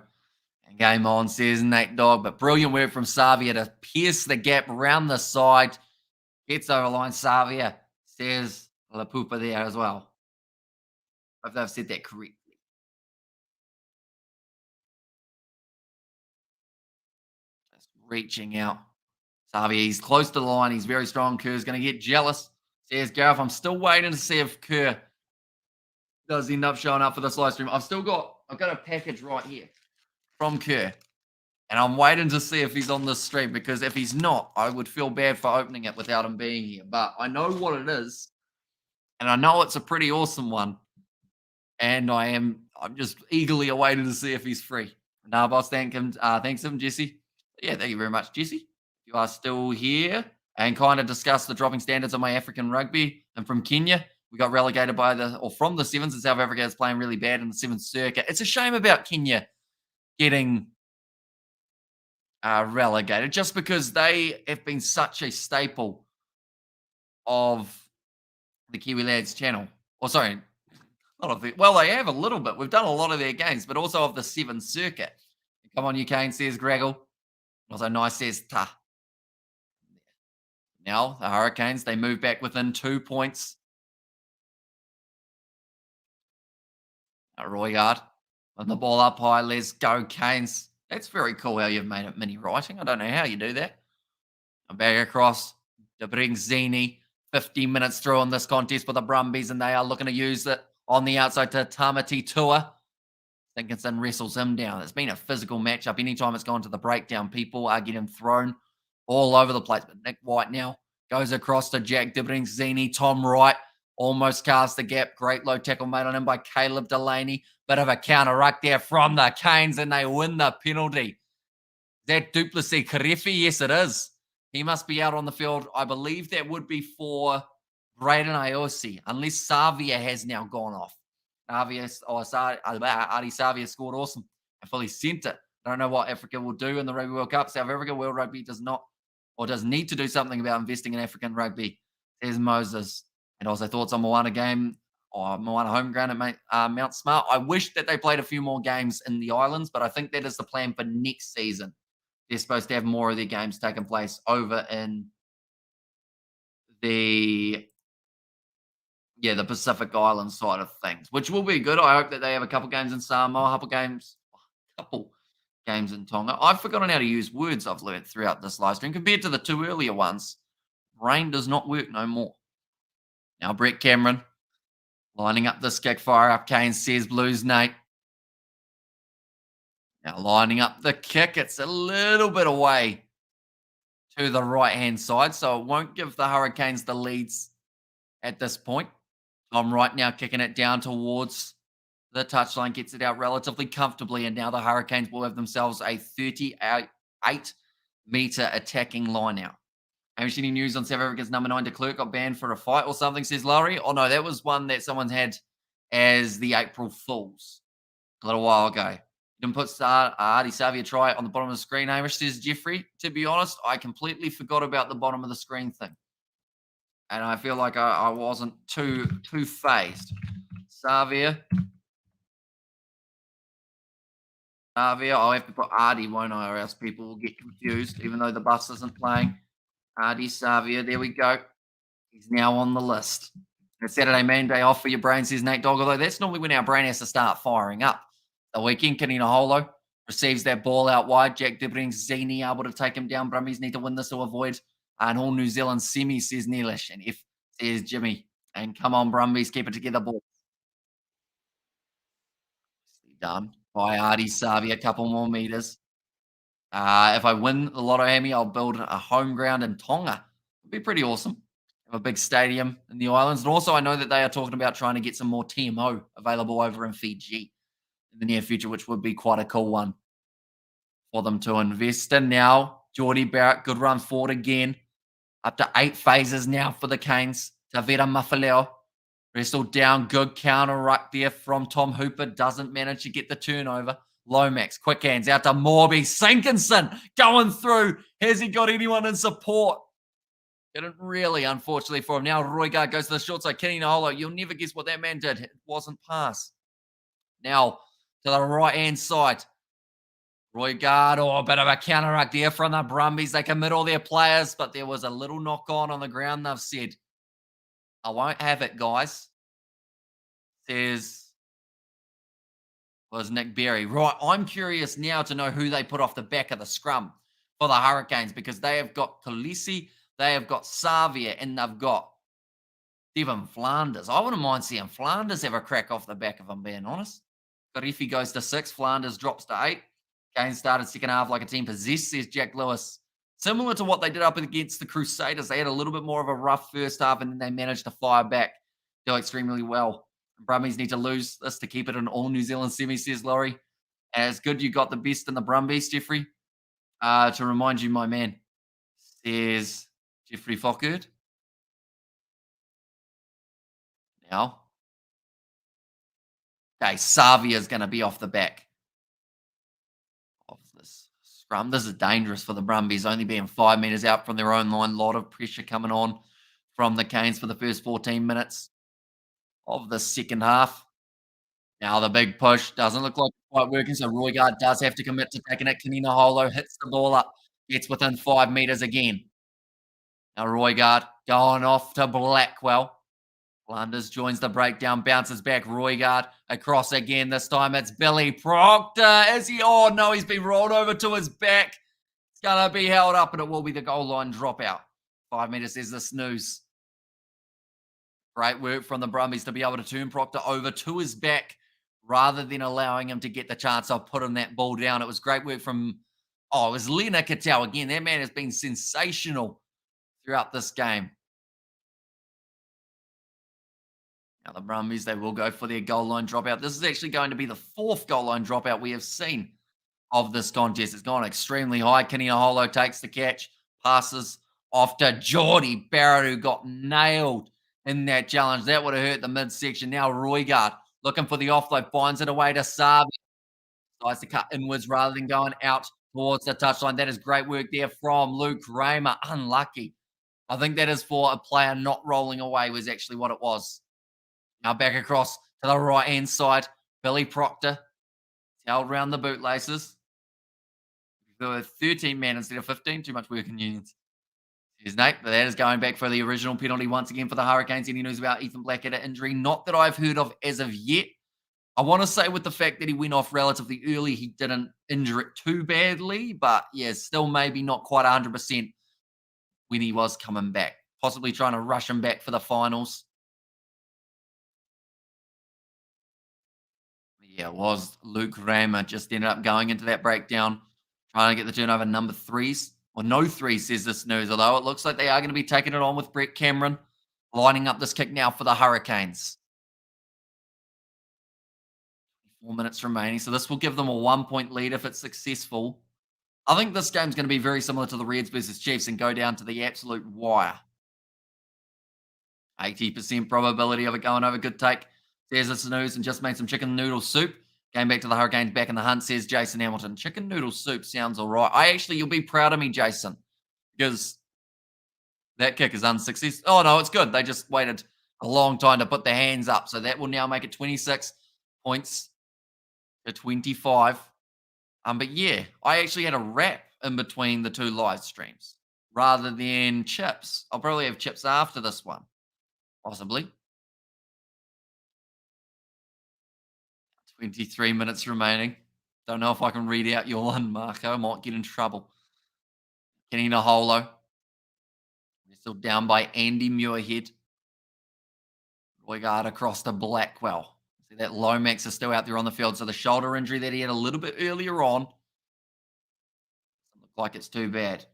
And game on, says Nate Dogg. But brilliant work from Savia to pierce the gap around the side. Gets over line. Savia, says La Pupa there as well. Hope I've said that correctly. Just reaching out. Savia, he's close to the line. He's very strong. Kerr's going to get jealous. There's Gareth. I'm still waiting to see if Kerr does end up showing up for this live stream. I've got a package right here from Kerr. And I'm waiting to see if he's on this stream, because if he's not, I would feel bad for opening it without him being here. But I know what it is, and I know it's a pretty awesome one. And I'm just eagerly awaiting to see if he's free. Nah, boss, thanks him, Jesse. Yeah, thank you very much, Jesse. You are still here and kind of discuss the dropping standards of my African rugby. And from Kenya, we got relegated from the sevens, and South Africa is playing really bad in the seventh circuit. It's a shame about Kenya getting relegated, just because they have been such a staple of the Kiwi Lads channel. Or sorry, they have a little bit. We've done a lot of their games, but also of the seventh circuit. Come on, you Kane, says Graggle. Also, nice, says Ta. Now, the Hurricanes, they move back within 2 points. Royard with the ball up high. Let's go, Canes. That's very cool how you've made it mini writing. I don't know how you do that. I'm back across Debreczeni. 15 minutes through on this contest for the Brumbies, and they are looking to use it on the outside to Tamati Tua. Dinkinson wrestles him down. It's been a physical matchup. Anytime it's gone to the breakdown, people are getting thrown all over the place. But Nick White now goes across to Jack Debreczeni. Tom Wright almost cast the gap. Great low tackle made on him by Caleb Delaney. Bit of a counter ruck there from the Canes, and they win the penalty. Is that Duplessis Karefi? Yes, it is. He must be out on the field. I believe that would be for Braden Iosi, unless Savia has now gone off. Adi Savia scored awesome and fully sent it. I don't know what Africa will do in the Rugby World Cup. South Africa World Rugby does need to do something about investing in African rugby, says Moses. And also thoughts on Moana game, or Moana home ground at Mount Smart. I wish that they played a few more games in the islands, but I think that is the plan for next season. They're supposed to have more of their games taking place over in the Pacific Islands side of things, which will be good. I hope that they have a couple games in Samoa, a couple games in Tonga. I've forgotten how to use words I've learned throughout this live stream compared to the two earlier ones. Brain does not work no more. Now Brett Cameron lining up this kick, fire up Kane, says Blues Nate. Now lining up the kick. It's a little bit away to the right-hand side, so it won't give the Hurricanes the leads at this point. Tom Wright now kicking it down towards the touchline, gets it out relatively comfortably, and now the Hurricanes will have themselves a 38-meter attacking line out. Hamish, any news on South Africa's number 9 de Klerk got banned for a fight or something, says Laurie? Oh, no, that was one that someone had as the April Fools a little while ago. You didn't put Adi Savia try on the bottom of the screen, Hamish, says Jeffrey. To be honest, I completely forgot about the bottom of the screen thing. And I feel like I wasn't too phased. Savia, I'll have to put Adi, won't I, or else people will get confused, even though the bus isn't playing. Adi Savia, there we go. He's now on the list. A Saturday man day off for your brain, says Nate Dogg, although that's normally when our brain has to start firing up. The weekend, Kanina Holo receives that ball out wide. Jack Debreczeni able to take him down. Brumbies need to win this to avoid an all New Zealand semi, says Neelish. And F says Jimmy. And come on, Brumbies, keep it together, boys. Done by Adi Savia, a couple more meters. If I win the Lotto Hammy, I'll build a home ground in Tonga. It'd be pretty awesome. Have a big stadium in the islands. And also, I know that they are talking about trying to get some more TMO available over in Fiji in the near future, which would be quite a cool one for them to invest in. Now, Geordie Barrett, good run forward again. Up to 8 phases now for the Canes. Tavera Mafaleo wrestled down. Good counter ruck there from Tom Hooper. Doesn't manage to get the turnover. Lomax, quick hands out to Morby. Sinkinson going through. Has he got anyone in support? Didn't really, unfortunately, for him. Now Roygaard goes to the short side. Kenny Naholo, you'll never guess what that man did. It wasn't pass. Now to the right-hand side. Roygaard, a bit of a counter ruck there from the Brumbies. They commit all their players, but there was a little knock-on on the ground, they've said. I won't have it, guys. Was Nick Berry. Right, I'm curious now to know who they put off the back of the scrum for the Hurricanes, because they have got Khaleesi, they have got Savia, and they've got Devon Flanders. I wouldn't mind seeing Flanders have a crack off the back, if I'm being honest. But if he goes to 6, Flanders drops to 8. Kane started second half like a team possessed, says Jack Lewis. Similar to what they did up against the Crusaders. They had a little bit more of a rough first half and then they managed to fire back, do extremely well. Brumbies need to lose this to keep it an all New Zealand semi, says Laurie. And it's good you got the best in the Brumbies, Jeffrey. To remind you, my man, says Jeffrey Fockerd. Now, okay, Savia's going to be off the back of this scrum. This is dangerous for the Brumbies, only being 5 metres out from their own line. Lot of pressure coming on from the Canes for the first 14 minutes of the second half. Now the big push doesn't look like it's quite working, so Roygaard does have to commit to taking it. Kanina Holo hits the ball up, gets within 5 metres again. Now Roygaard going off to Blackwell. Flanders joins the breakdown, bounces back. Roygaard across again. This time it's Billy Proctor. Is he? Oh no, he's been rolled over to his back. It's going to be held up and it will be the goal line dropout. 5 metres is the snooze. Great work from the Brumbies to be able to turn Proctor over to his back rather than allowing him to get the chance of putting that ball down. It was great work from, it was Lena Cattell. Again, that man has been sensational throughout this game. Now the Brumbies, they will go for their goal line dropout. This is actually going to be the 4th goal line dropout we have seen of this contest. It's gone extremely high. Kinea Holo takes the catch, passes off to Geordie Barrett, who got nailed in that challenge. That would have hurt the midsection. Now Roygaard looking for the offload, finds it away to Sabi. Tries to cut inwards rather than going out towards the touchline. That is great work there from Luke Raymer. Unlucky. I think that is for a player not rolling away was actually what it was. Now back across to the right-hand side. Billy Proctor held around the bootlaces. There were 13 men instead of 15. Too much work in unions. Here's Nate. But that is going back for the original penalty once again for the Hurricanes. Any news about Ethan Blackadder injury? Not that I've heard of as of yet. I want to say with the fact that he went off relatively early, he didn't injure it too badly. But yeah, still maybe not quite 100% when he was coming back. Possibly trying to rush him back for the finals. Yeah, it was Luke Raymer just ended up going into that breakdown, trying to get the turnover number 3s. Well, no 3, says this news, although it looks like they are going to be taking it on with Brett Cameron, lining up this kick now for the Hurricanes. 4 minutes remaining, so this will give them a 1-point lead if it's successful. I think this game's going to be very similar to the Reds versus Chiefs and go down to the absolute wire. 80% probability of it going over. Good take. Says it's news and just made some chicken noodle soup. Came back to the Hurricanes back in the hunt, says Jason Hamilton. Chicken noodle soup sounds all right. You'll be proud of me, Jason, because that kick is unsuccessful. Oh, no, it's good. They just waited a long time to put their hands up. So that will now make it 26 points to 25. But yeah, I actually had a wrap in between the 2 live streams rather than chips. I'll probably have chips after this one, possibly. 23 minutes remaining. Don't know if I can read out your one, Marco. I might get in trouble. Kenny Naholo. They're still down by Andy Muirhead. Roygaard across to Blackwell. See that Lomax is still out there on the field. So the shoulder injury that he had a little bit earlier on doesn't look like it's too bad.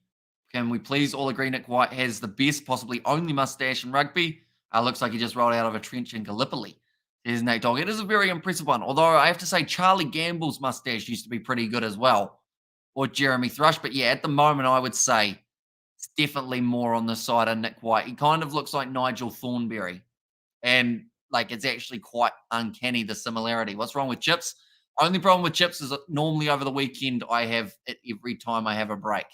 Can we please all agree Nick White has the best, possibly only mustache in rugby? Looks like he just rolled out of a trench in Gallipoli. There's Nate Dogg. It is a very impressive one. Although I have to say Charlie Gamble's mustache used to be pretty good as well. Or Jeremy Thrush. But yeah, at the moment, I would say it's definitely more on the side of Nick White. He kind of looks like Nigel Thornberry. And like it's actually quite uncanny, the similarity. What's wrong with Chips? Only problem with Chips is that normally over the weekend, I have it every time I have a break.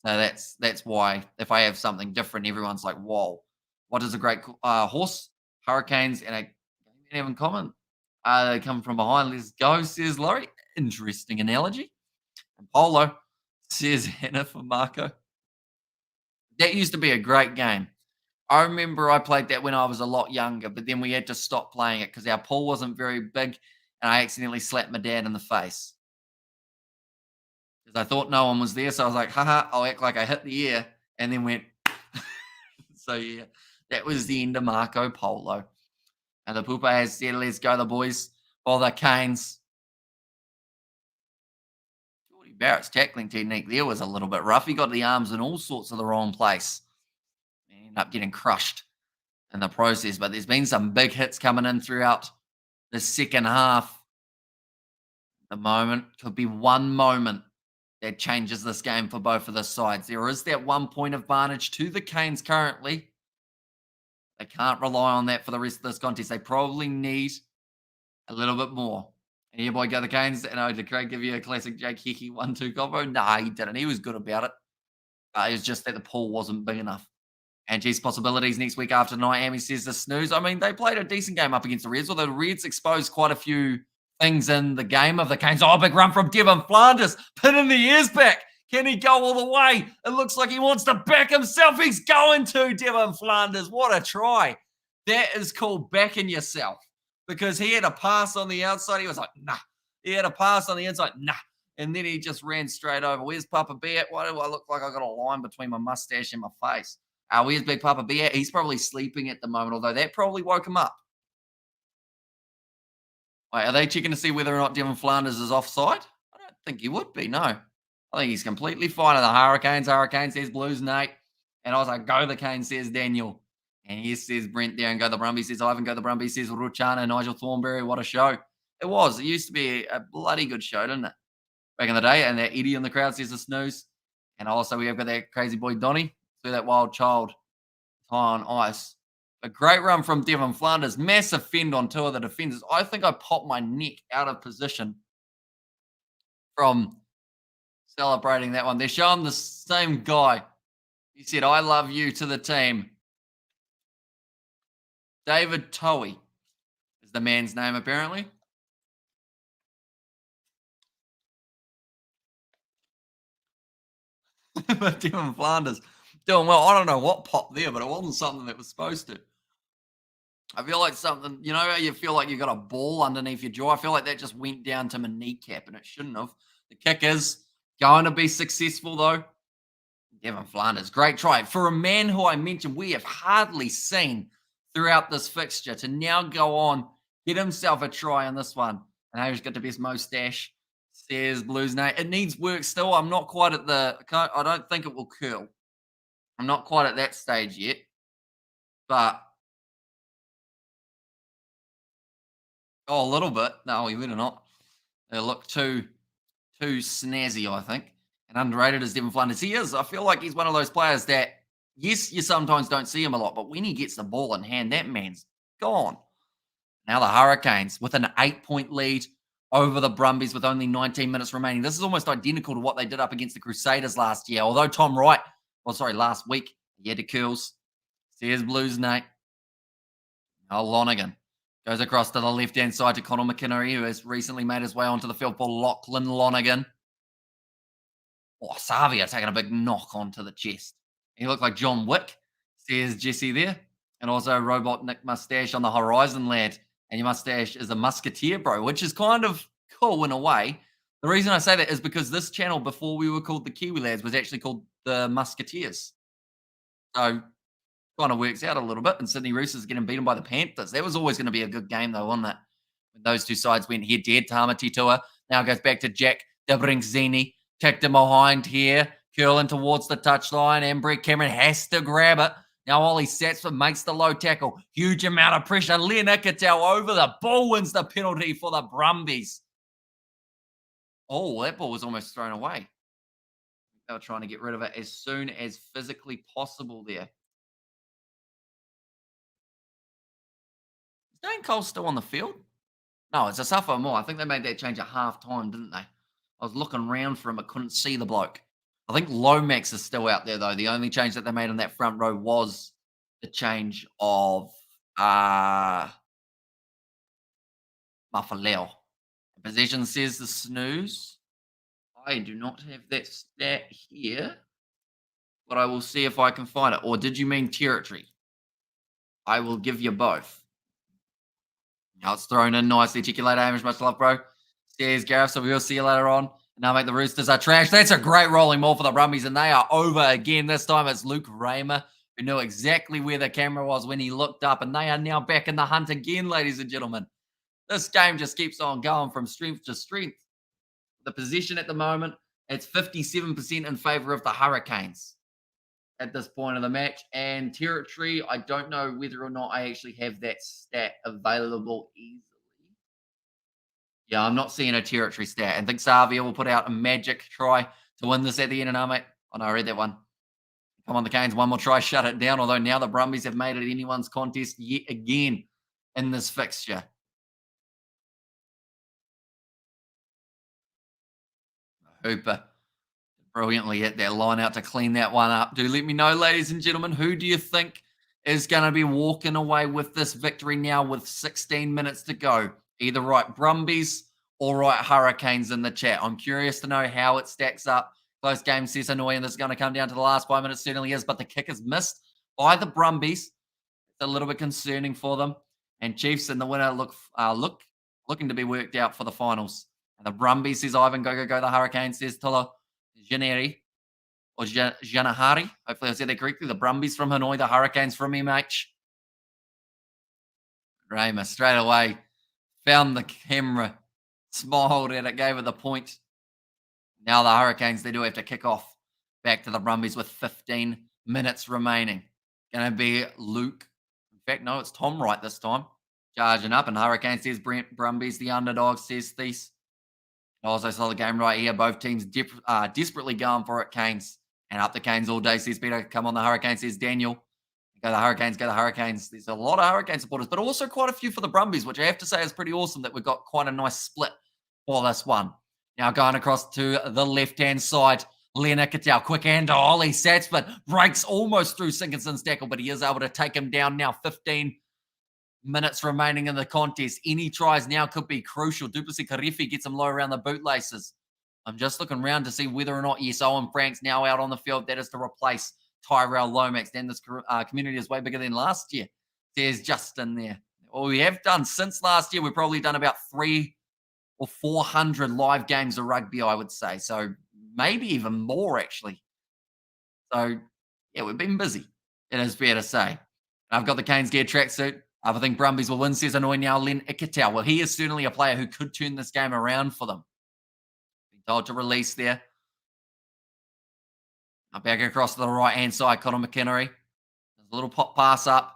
So that's why if I have something different, everyone's like, whoa, what is a great horse? Hurricanes and a even comment. They come from behind. Let's go, says Laurie. Interesting analogy. And Polo says Hannah for Marco. That used to be a great game. I remember I played that when I was a lot younger, but then we had to stop playing it because our pool wasn't very big and I accidentally slapped my dad in the face. Because I thought no one was there. So I was like, haha, I'll act like I hit the air and then went. So yeah, That was the end of Marco Polo. And the Pupa has said, let's go, the boys. While the Canes. Jordy Barrett's tackling technique there was a little bit rough. He got the arms in all sorts of the wrong place. He ended up getting crushed in the process. But there's been some big hits coming in throughout the second half. The moment could be one moment that changes this game for both of the sides. There is that 1 point advantage to the Canes currently. They can't rely on that for the rest of this contest. They probably need a little bit more. And here, boy, go the Canes. And did Craig give you a classic Jake Hickey 1-2 combo? Nah, he didn't. He was good about it. It was just that the pool wasn't big enough. And geez, possibilities next week after tonight. Amy says the snooze. I mean, they played a decent game up against the Reds, although the Reds exposed quite a few things in the game of the Canes. Oh, big run from Devon Flanders. Pinning the ears back. Can he go all the way? It looks like he wants to back himself. He's going to, Devon Flanders. What a try. That is called backing yourself, because he had a pass on the outside. He was like, nah. He had a pass on the inside. Nah. And then he just ran straight over. Where's Papa B at? Why do I look like I got a line between my mustache and my face? Where's Big Papa B at? He's probably sleeping at the moment, although that probably woke him up. Wait, are they checking to see whether or not Devon Flanders is offside? I don't think he would be, no. I think he's completely fine. And the Hurricanes. Hurricanes says Blues, Nate. And I was like, go the Canes, says Daniel. And he says Brent there, and go the Brumbies, says Ivan, go the Brumbies, says Ruchana, Nigel Thornberry. What a show. It was. It used to be a bloody good show, didn't it? Back in the day. And that Eddie in the crowd says the snooze. And also we have got that crazy boy Donny. So that wild child high on ice. A great run from Devon Flanders. Massive fend on two of the defenders. I think I popped my neck out of position from celebrating that one. They're showing the same guy. He said, I love you to the team. David Towie is the man's name, apparently. But Devon Flanders doing well. I don't know what popped there, but it wasn't something that was supposed to. I feel like something, you know, how you feel like you got a ball underneath your jaw. I feel like that just went down to my kneecap, and it shouldn't have. The kick is going to be successful, though. Devon Flanders, great try. For a man who I mentioned we have hardly seen throughout this fixture, to now go on, get himself a try on this one. And he's got the best mustache, says Blues Nate. It needs work still. I'm not quite at I don't think it will curl. I'm not quite at that stage yet. But a little bit. No, we better not. They look too snazzy, I think. And underrated as Devon Flanders. He is. I feel like he's one of those players that, yes, you sometimes don't see him a lot, but when he gets the ball in hand, that man's gone. Now the Hurricanes with an 8-point lead over the Brumbies with only 19 minutes remaining. This is almost identical to what they did up against the Crusaders last year. Although Tom Wright, last week, he had the curls. Says Blues, Nate. Now Lonergan goes across to the left-hand side to Conor McInnery, who has recently made his way onto the field for Lachlan Lonergan. Oh, Savia taking a big knock onto the chest. He looked like John Wick, says Jesse there. And also Robot Nick Mustache on the horizon, lad. And your mustache is a musketeer, bro, which is kind of cool in a way. The reason I say that is because this channel, before we were called the Kiwi Lads, was actually called the Musketeers. So kind of works out a little bit. And Sydney Roosters getting beaten by the Panthers. That was always going to be a good game, though, wasn't it? When those two sides went head-to-head. Tamati Tua now goes back to Jack Debreczeni. Kicked him behind here. Curling towards the touchline. And Brett Cameron has to grab it. Now Ollie Satsford makes the low tackle. Huge amount of pressure. Leonard Cattell over the ball, wins the penalty for the Brumbies. Oh, that ball was almost thrown away. They were trying to get rid of it as soon as physically possible there. Is Dane Cole still on the field? No, it's a Suffolk more. I think they made that change at half time, didn't they? I was looking around for him, but couldn't see the bloke. I think Lomax is still out there, though. The only change that they made on that front row was the change of Mafaleo. Possession says the snooze. I do not have that stat here, but I will see if I can find it. Or did you mean territory? I will give you both. Now it's thrown in nicely. Check you later, Hamish. Much love, bro. Says Gareth, so we'll see you later on. Now make the Roosters are trash. That's a great rolling maul for the Brumbies, and they are over again. This time it's Luke Raymer who knew exactly where the camera was when he looked up, and they are now back in the hunt again, ladies and gentlemen. This game just keeps on going from strength to strength. The position at the moment, it's 57% in favor of the Hurricanes at this point of the match. And territory, I don't know whether or not I actually have that stat available easily. Yeah, I'm not seeing a territory stat. I think Xavier will put out a magic try to win this at the end of our mate. Oh no, I read that one. Come on, the Canes, one more try, shut it down. Although now the Brumbies have made it anyone's contest yet again in this fixture. Hooper brilliantly hit that line out to clean that one up. Do let me know, ladies and gentlemen, who do you think is going to be walking away with this victory now with 16 minutes to go? Either right Brumbies or right Hurricanes in the chat. I'm curious to know how it stacks up. Close game, says Hanoi, and this is going to come down to the last 5 minutes. Certainly is, but the kick is missed by the Brumbies. It's a little bit concerning for them. And Chiefs and the winner looking to be worked out for the finals. And the Brumbies, says Ivan, go, go, go. The Hurricanes, says Tolo Janeri or Janahari. Hopefully I said that correctly. The Brumbies from Hanoi, the Hurricanes from MH. Raymer straight away found the camera, smiled at it, gave it the point. Now the Hurricanes, they do have to kick off back to the Brumbies with 15 minutes remaining. Going to be Luke. In fact, no, it's Tom Wright this time. Charging up, and Hurricanes says Brumbies, the underdog, says Thies. Also saw the game right here. Both teams desperately going for it, Canes. And up the Canes all day, says Peter. Come on, the Hurricanes, says Daniel. Go the Hurricanes, go the Hurricanes. There's a lot of Hurricane supporters, but also quite a few for the Brumbies, which I have to say is pretty awesome that we've got quite a nice split for this one. Now going across to the left-hand side, Leonard Cattell, quick hand to Ollie Sats, but breaks almost through Sinkinson's tackle, but he is able to take him down now. 15 minutes remaining in the contest. Any tries now could be crucial. Duplessis Karifi gets him low around the bootlaces. I'm just looking around to see whether or not, yes, Owen Frank's now out on the field. That is to replace Tyrell Lomax. Then this community is way bigger than last year. There's Justin there. Well, we have done since last year, we've probably done about 300 or 400 live games of rugby, I would say. So maybe even more, actually. So, yeah, we've been busy. It is fair to say. I've got the Canes gear tracksuit. I think Brumbies will win, says Annoy now. Len Ikatel. Well, he is certainly a player who could turn this game around for them. Been told to release there. Now back across to the right-hand side, Conor McInnery. There's a little pop pass up.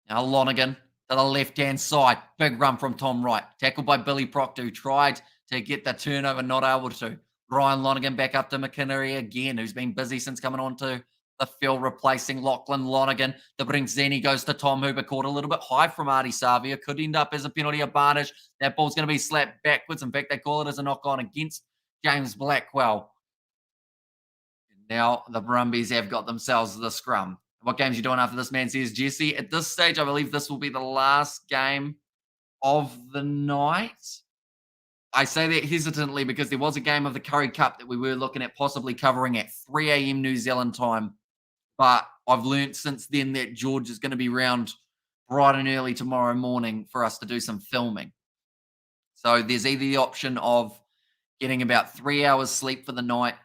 Now Lonergan to the left-hand side. Big run from Tom Wright. Tackled by Billy Proctor, who tried to get the turnover, not able to. Ryan Lonergan back up to McInnery again, who's been busy since coming on to the field, replacing Lachlan Lonergan. Debreczeni goes to Tom Hooper, caught a little bit high from Artie Savia. Could end up as a penalty advantage. That ball's going to be slapped backwards. In fact, they call it as a knock-on against James Blackwell. Now the Brumbies have got themselves the scrum. What games are you doing after this, man, says Jesse. At this stage, I believe this will be the last game of the night. I say that hesitantly because there was a game of the Curry Cup that we were looking at possibly covering at 3 a.m. New Zealand time. But I've learnt since then that George is going to be round bright and early tomorrow morning for us to do some filming. So there's either the option of getting about 3 hours sleep for the night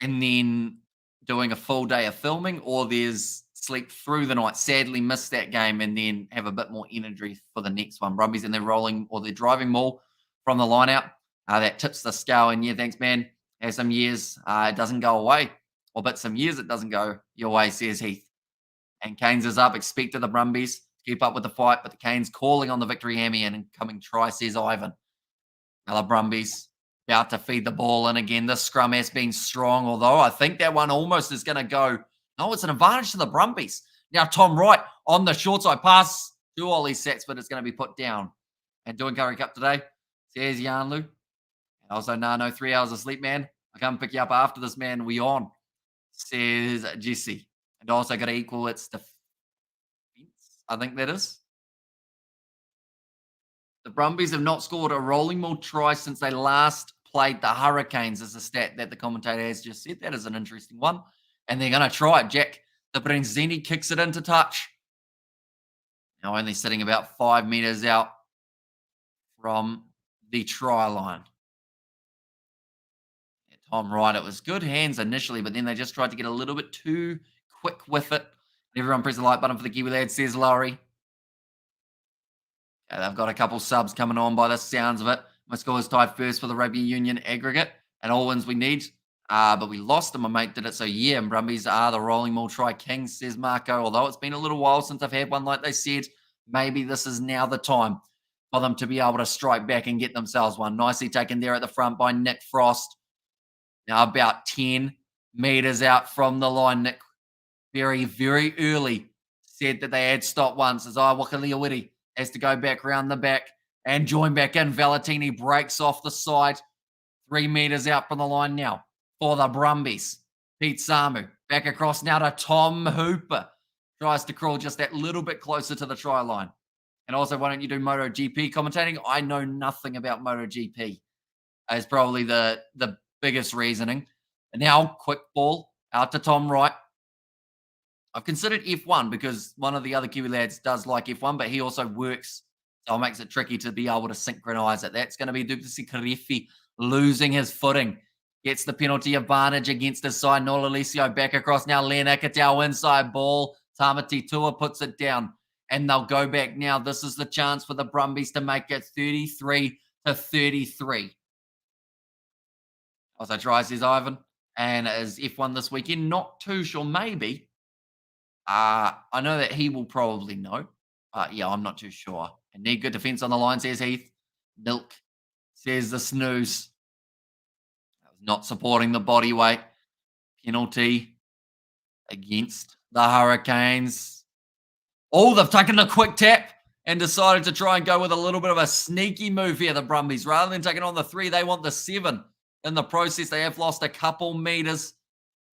and then doing a full day of filming, or there's sleep through the night, sadly miss that game, and then have a bit more energy for the next one. Brumbies and they're rolling, or they're driving more from the line out. That tips the scale. And yeah, thanks, man. Has some years it doesn't go away, but some years it doesn't go your way, says Heath. And Canes is up. Expected the Brumbies to keep up with the fight, but the Canes calling on the victory hammy and incoming try, says Ivan. Now the Brumbies about to feed the ball in again. This scrum has been strong, although I think that one almost is going to go. No, it's an advantage to the Brumbies. Now Tom Wright on the short side pass to Ollie Sats, but it's going to be put down. And doing Curry Cup today, says Yanlu. And also, no 3 hours of sleep, man. I'll come pick you up after this, man. We on, says Jesse. And also got to equal its defense, I think that is. The Brumbies have not scored a rolling ball try since they last played the Hurricanes, is a stat that the commentator has just said. That is an interesting one. And they're going to try it. Jack Debreczeni kicks it into touch. Now only sitting about 5 meters out from the try line. Yeah, Tom Wright, it was good hands initially, but then they just tried to get a little bit too quick with it. Everyone press the like button for the Kiwi lads, says Laurie. Yeah, they've got a couple subs coming on by the sounds of it. My score is tied first for the Rugby Union aggregate, and all wins we need. But we lost, and my mate did it. So yeah, and Brumbies are the rolling maul try kings, says Marco. Although it's been a little while since I've had one, like they said, maybe this is now the time for them to be able to strike back and get themselves one. Nicely taken there at the front by Nick Frost. Now about 10 meters out from the line. Nick very, very early said that they had stopped once as Iwakaliawiri has to go back round the back and join back in. Valentini breaks off the side, 3 meters out from the line now for the Brumbies. Pete Samu back across now to Tom Hooper. Tries to crawl just that little bit closer to the try line. And also, why don't you do MotoGP commentating? I know nothing about MotoGP. Is probably the biggest reasoning. And now, quick ball out to Tom Wright. I've considered F1 because one of the other Kiwi lads does like F1, but he also works, so it makes it tricky to be able to synchronize it. That's going to be Debreczeni Karefi losing his footing. Gets the penalty advantage against his side. Nolalisio back across now. Len Akatau inside ball. Tamati Tua puts it down, and they'll go back now. This is the chance for the Brumbies to make it 33-33. Also tries his Ivan, and as F1 this weekend, not too sure, maybe. I know that he will probably know. Yeah, I'm not too sure. And need good defense on the line, says Heath. Milk, says the snooze. Not supporting the body weight. Penalty against the Hurricanes. Oh, they've taken the quick tap and decided to try and go with a little bit of a sneaky move here, the Brumbies. Rather than taking on the 3, they want the 7. In the process, they have lost a couple meters.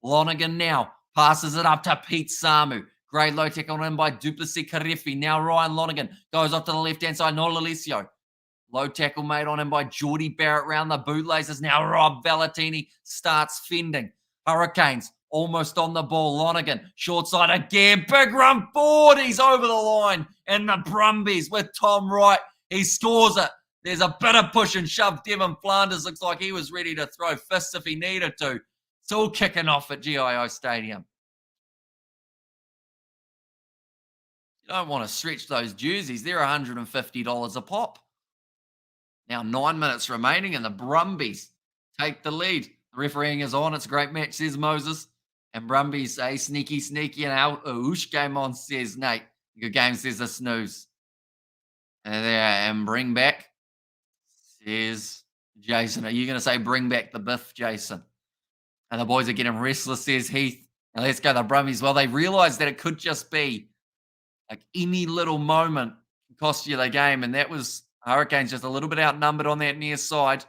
Lonergan now passes it up to Pete Samu. Great low tackle in by Debreczeni Karefi. Now Ryan Lonergan goes off to the left-hand side. Nolalisio. Low tackle made on him by Geordie Barrett round the bootlaces. Now Rob Valentini starts fending. Hurricanes almost on the ball. Lonergan, short side again. Big run forward. He's over the line. And the Brumbies with Tom Wright. He scores it. There's a bit of push and shove. Devin Flanders looks like he was ready to throw fists if he needed to. It's all kicking off at GIO Stadium. You don't want to stretch those jerseys. They're $150 a pop. Now 9 minutes remaining and the Brumbies take the lead. The refereeing is on. It's a great match, says Moses. And Brumbies say sneaky, and our oosh game on, says Nate. Good game, says the snooze. And there, and bring back, says Jason. Are you going to say bring back the biff, Jason? And the boys are getting restless, says Heath. Now let's go the Brumbies. Well, they realised that it could just be like any little moment can cost you the game. And that was Hurricanes just a little bit outnumbered on that near side.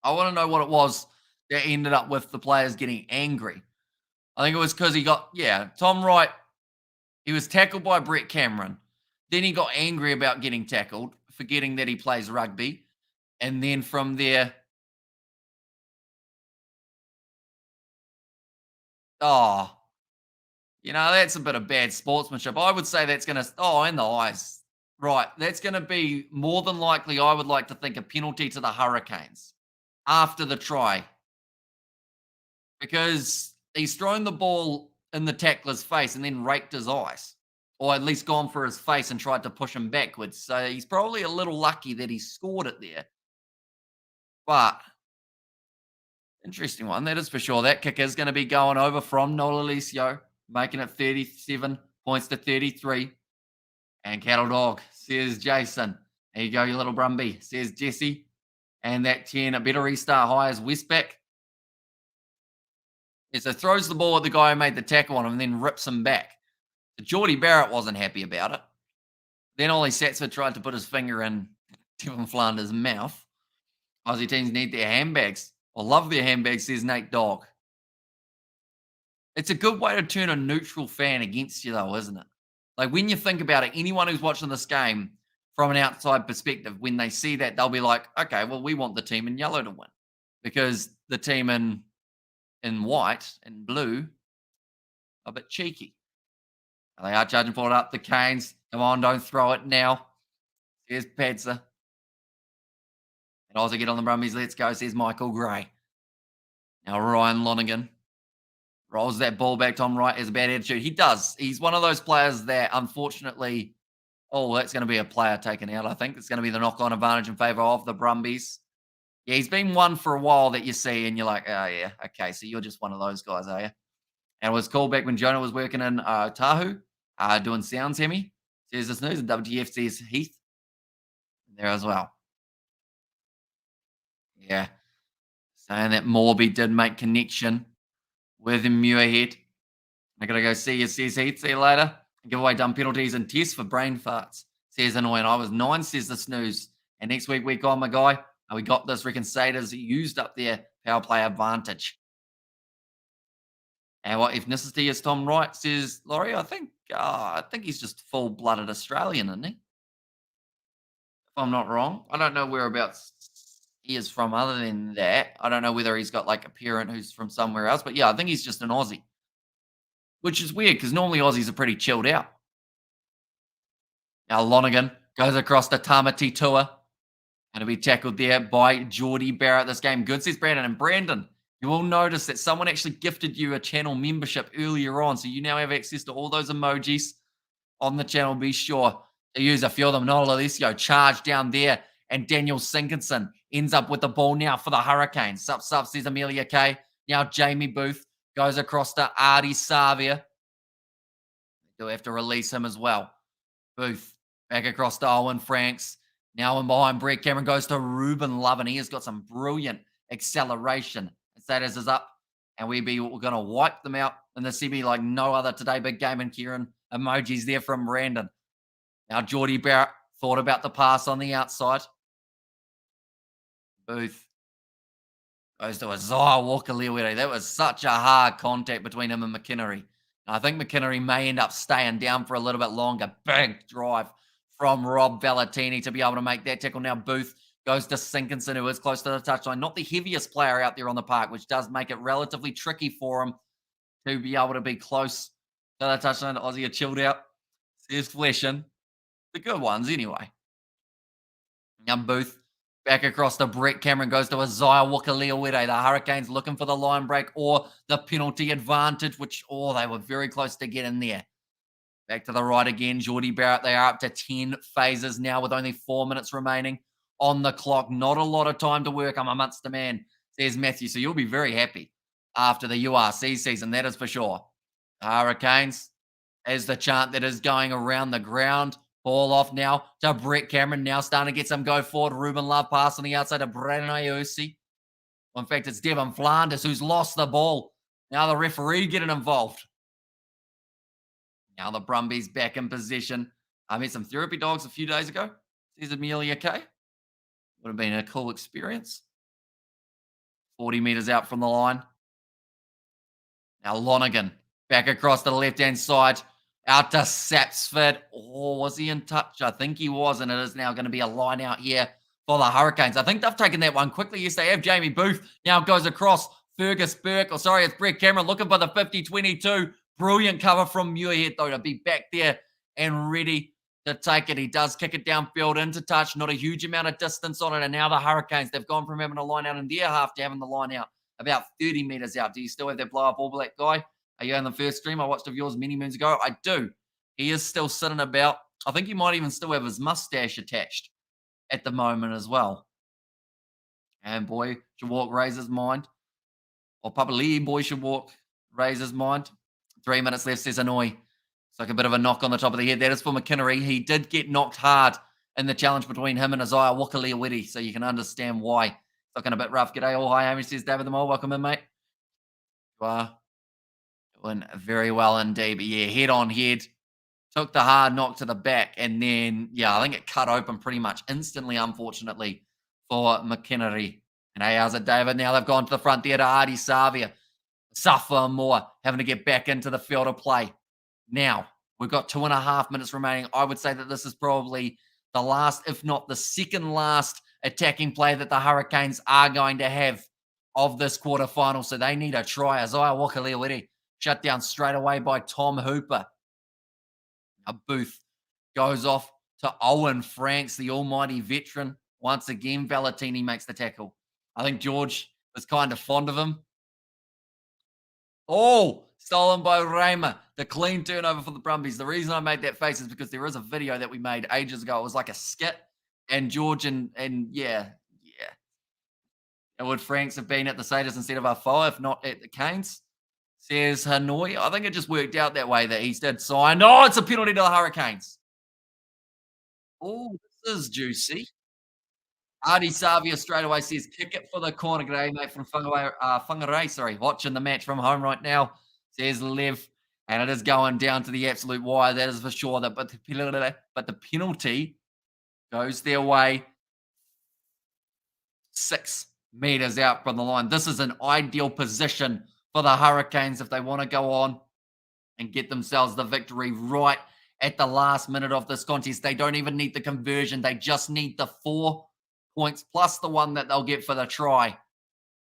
I want to know what it was that ended up with the players getting angry. I think it was because he got, Tom Wright, he was tackled by Brett Cameron. Then he got angry about getting tackled, forgetting that he plays rugby. And then from there, that's a bit of bad sportsmanship. I would say that's going to, and the eyes. Right, that's going to be more than likely, I would like to think, a penalty to the Hurricanes after the try. Because he's thrown the ball in the tackler's face and then raked his eyes. Or at least gone for his face and tried to push him backwards. So he's probably a little lucky that he scored it there. But, interesting one, that is for sure. That kick is going to be going over from Nolalisio, making it 37 points to 33. And Cattle Dog, says Jason. There you go, you little Brumbie, says Jesse. And that 10, a better restart high as Westpac. Yeah, so throws the ball at the guy who made the tackle on him and then rips him back. So Geordie Barrett wasn't happy about it. Then Ollie Satsford tried to put his finger in Devin Flanders' mouth. Aussie teams need their handbags. Or love their handbags, says Nate Dog. It's a good way to turn a neutral fan against you, though, isn't it? Like, when you think about it, anyone who's watching this game from an outside perspective, when they see that, they'll be like, okay, well, we want the team in yellow to win. Because the team in white and blue are a bit cheeky. They are charging for it up the Canes. Come on, don't throw it now. Here's Padza. And also get on the Brumbies. Let's go, says Michael Gray. Now Ryan Lonergan. Rolls that ball back. Tom Wright has a bad attitude. He does. He's one of those players that, unfortunately, oh, that's going to be a player taken out. I think it's going to be the knock-on advantage in favour of the Brumbies. Yeah, he's been one for a while that you see, and you're like, oh yeah, okay, so you're just one of those guys, are you? And it was called back when Jonah was working in Tahu, doing sounds, Hemi. Says this news, and WGF says Heath there as well. Yeah, saying that Morby did make connection with Muirhead. I gotta go see you, says Heath. See you later. Giveaway done penalties and tests for brain farts. Says annoying. I was 9, says the snooze. And next week on, my guy. We got this. Reckon Saders used up their power play advantage. And what ethnicity is Tom Wright, says Laurie? I think he's just full-blooded Australian, isn't he? If I'm not wrong. I don't know whereabouts he is from other than that. I don't know whether he's got like a parent who's from somewhere else. But yeah, I think he's just an Aussie. Which is weird because normally Aussies are pretty chilled out. Now Lonergan goes across the Tamati tour. And to be tackled there by Geordie Barrett. This game good, says Brandon. And Brandon, you will notice that someone actually gifted you a channel membership earlier on. So you now have access to all those emojis on the channel. Be sure to use a few of them. Noel Alessio charge down there. And Daniel Sinkinson ends up with the ball now for the Hurricanes. Sup, says Amelia K. Now Jamie Booth goes across to Artie Savia. They do have to release him as well. Booth back across to Owen Franks. Now in behind, Brett Cameron goes to Ruben Love, and he has got some brilliant acceleration. Status is up, and we're going to wipe them out in the CB like no other today. Big game, and Kieran emojis there from Brandon. Now Geordie Barrett thought about the pass on the outside. Booth goes to Isaiah Walker-Leawere. That was such a hard contact between him and McInnery. I think McInnery may end up staying down for a little bit longer. Big drive from Rob Valentini to be able to make that tackle. Now Booth goes to Sinkinson, who is close to the touchline. Not the heaviest player out there on the park, which does make it relatively tricky for him to be able to be close to the touchline. Aussie are chilled out. Says Fleshing. The good ones, anyway. Now Booth back across to Brett Cameron, goes to Isaiah Walker-Leawere. The Hurricanes looking for the line break or the penalty advantage, which, they were very close to getting there. Back to the right again, Geordie Barrett. They are up to 10 phases now with only 4 minutes remaining on the clock. Not a lot of time to work. I'm a Munster man, says Matthew. So you'll be very happy after the URC season, that is for sure. Hurricanes, as the chant that is going around the ground. Ball off now to Brett Cameron. Now starting to get some go forward. Ruben Love pass on the outside to Brandon Iusi. In fact, it's Devon Flanders who's lost the ball. Now the referee getting involved. Now the Brumbies back in position. I met some therapy dogs a few days ago. Says Amelia K. Would have been a cool experience. 40 metres out from the line. Now Lonergan back across the left-hand side. Out to Sapsford. Was he in touch? I think he was, and it is now going to be a line out here for the Hurricanes. I think they've taken that one quickly. Yes, they have. Jamie Booth now goes across. Fergus Burke. It's Brett Cameron looking for the 50-22. Brilliant cover from Muirhead, though, to be back there and ready to take it. He does kick it downfield into touch. Not a huge amount of distance on it. And now the Hurricanes, they've gone from having a line out in their half to having the line out about 30 metres out. Do you still have that blow-up All Black guy? Are you on the first stream? I watched of yours many moons ago. I do. He is still sitting about. I think he might even still have his mustache attached at the moment as well. And boy should walk, raise his mind. Or probably boy should walk, raise his mind. 3 minutes left, says Annoy. It's like a bit of a knock on the top of the head. That is for McInnery. He did get knocked hard in the challenge between him and Isaiah Walker-Leawere, so you can understand why. It's looking a bit rough. G'day all. Hi, Amy, says David the Mole. Welcome in, mate. You are doing very well indeed. But yeah, head on head. Took the hard knock to the back, and then, I think it cut open pretty much instantly, unfortunately, for McInnery. And hey, how's it, David? Now they've gone to the front there to Artie Savia. Suffer more, having to get back into the field of play. Now, we've got 2.5 minutes remaining. I would say that this is probably the last, if not the second last, attacking play that the Hurricanes are going to have of this quarterfinal. So they need a try. Isaiah Walker-Leawere shut down straight away by Tom Hooper. Now Booth goes off to Owen Franks, the almighty veteran. Once again, Valentini makes the tackle. I think George was kind of fond of him. Oh, stolen by Reimer. The clean turnover for the Brumbies. The reason I made that face is because there is a video that we made ages ago. It was like a skit, and George and yeah. And would Franks have been at the Satyrs instead of our foe, if not at the Canes? Says Hanoi. I think it just worked out that way that he did sign. Oh, it's a penalty to the Hurricanes. Oh, this is juicy. Artie Savia straight away says, kick it for the corner. G'day, mate, from Whangarei, sorry, watching the match from home right now, says Lev. And it is going down to the absolute wire, that is for sure. But the penalty goes their way 6 meters out from the line. This is an ideal position for the Hurricanes if they want to go on and get themselves the victory right at the last minute of this contest. They don't even need the conversion. They just need the 4 points plus the one that they'll get for the try.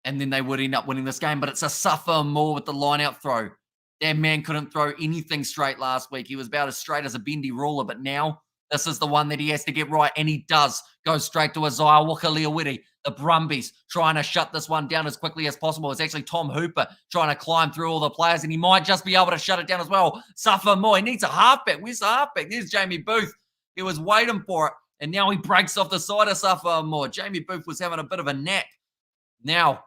And then they would end up winning this game. But it's a suffer more with the line-out throw. That man couldn't throw anything straight last week. He was about as straight as a bendy ruler. But now this is the one that he has to get right. And he does go straight to Isaiah Wakaliawiri. The Brumbies trying to shut this one down as quickly as possible. It's actually Tom Hooper trying to climb through all the players. And he might just be able to shut it down as well. Suffer more. He needs a halfback. Where's the halfback? There's Jamie Booth. He was waiting for it. And now he breaks off the side of Suffer more. Jamie Booth was having a bit of a nap. Now,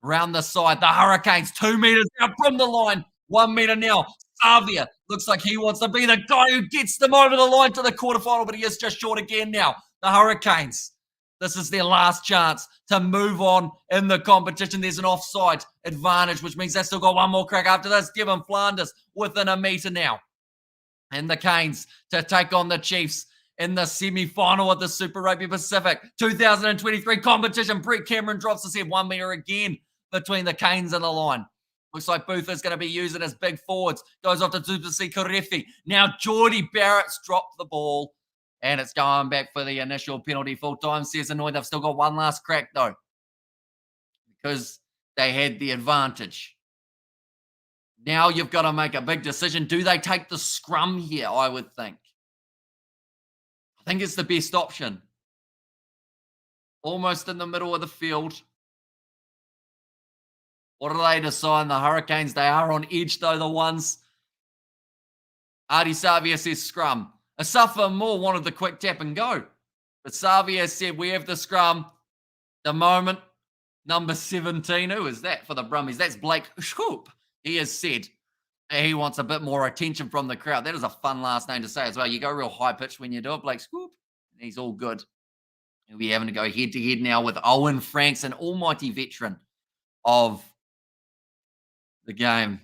round the side, the Hurricanes 2 meters out from the line. 1 meter now. Savia looks like he wants to be the guy who gets them over the line to the quarterfinal, but he is just short again now. The Hurricanes, this is their last chance to move on in the competition. There's an offside advantage, which means they've still got one more crack after this. Given Flanders within a meter now. And the Canes to take on the Chiefs in the semi-final of the Super Rugby Pacific 2023 competition. Brett Cameron drops his head 1 meter again between the Canes and the line. Looks like Booth is going to be using his big forwards. Goes off to Tupasi Karefi. Now Geordie Barrett's dropped the ball. And it's going back for the initial penalty full time. Says annoyed. They've still got one last crack though. Because they had the advantage. Now you've got to make a big decision. Do they take the scrum here, I would think? I think it's the best option. Almost in the middle of the field. What do they decide? The Hurricanes, they are on edge though, the ones. Artie Savia says scrum. Asafa Moore wanted the quick tap and go. But Savia said, we have the scrum. The moment, number 17. Who is that for the Brumbies? That's Blake Schoop. He has said he wants a bit more attention from the crowd. That is a fun last name to say as well. You go real high-pitched when you do it. Blake Schoop. He's all good. He'll be having to go head-to-head now with Owen Franks, an almighty veteran of the game.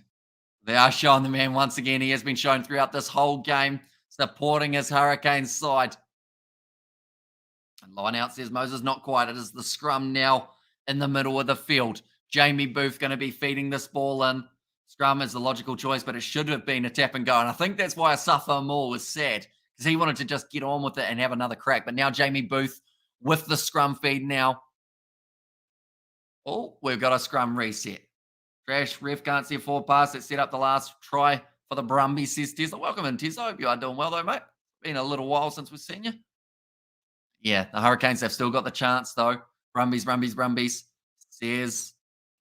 They are showing the man once again. He has been shown throughout this whole game, supporting his Hurricanes side. And line out says Moses, not quite. It is the scrum now in the middle of the field. Jamie Booth going to be feeding this ball in. Scrum is the logical choice, but it should have been a tap and go. And I think that's why Asafa Moore was sad, because he wanted to just get on with it and have another crack. But now Jamie Booth with the scrum feed now. Oh, we've got a scrum reset. Trash, ref can't see a forward pass. Let's set up the last try for the Brumbies, says Tessa. Welcome in, Tessa. Hope you are doing well, though, mate. Been a little while since we've seen you. Yeah, the Hurricanes have still got the chance, though. Brumbies. Says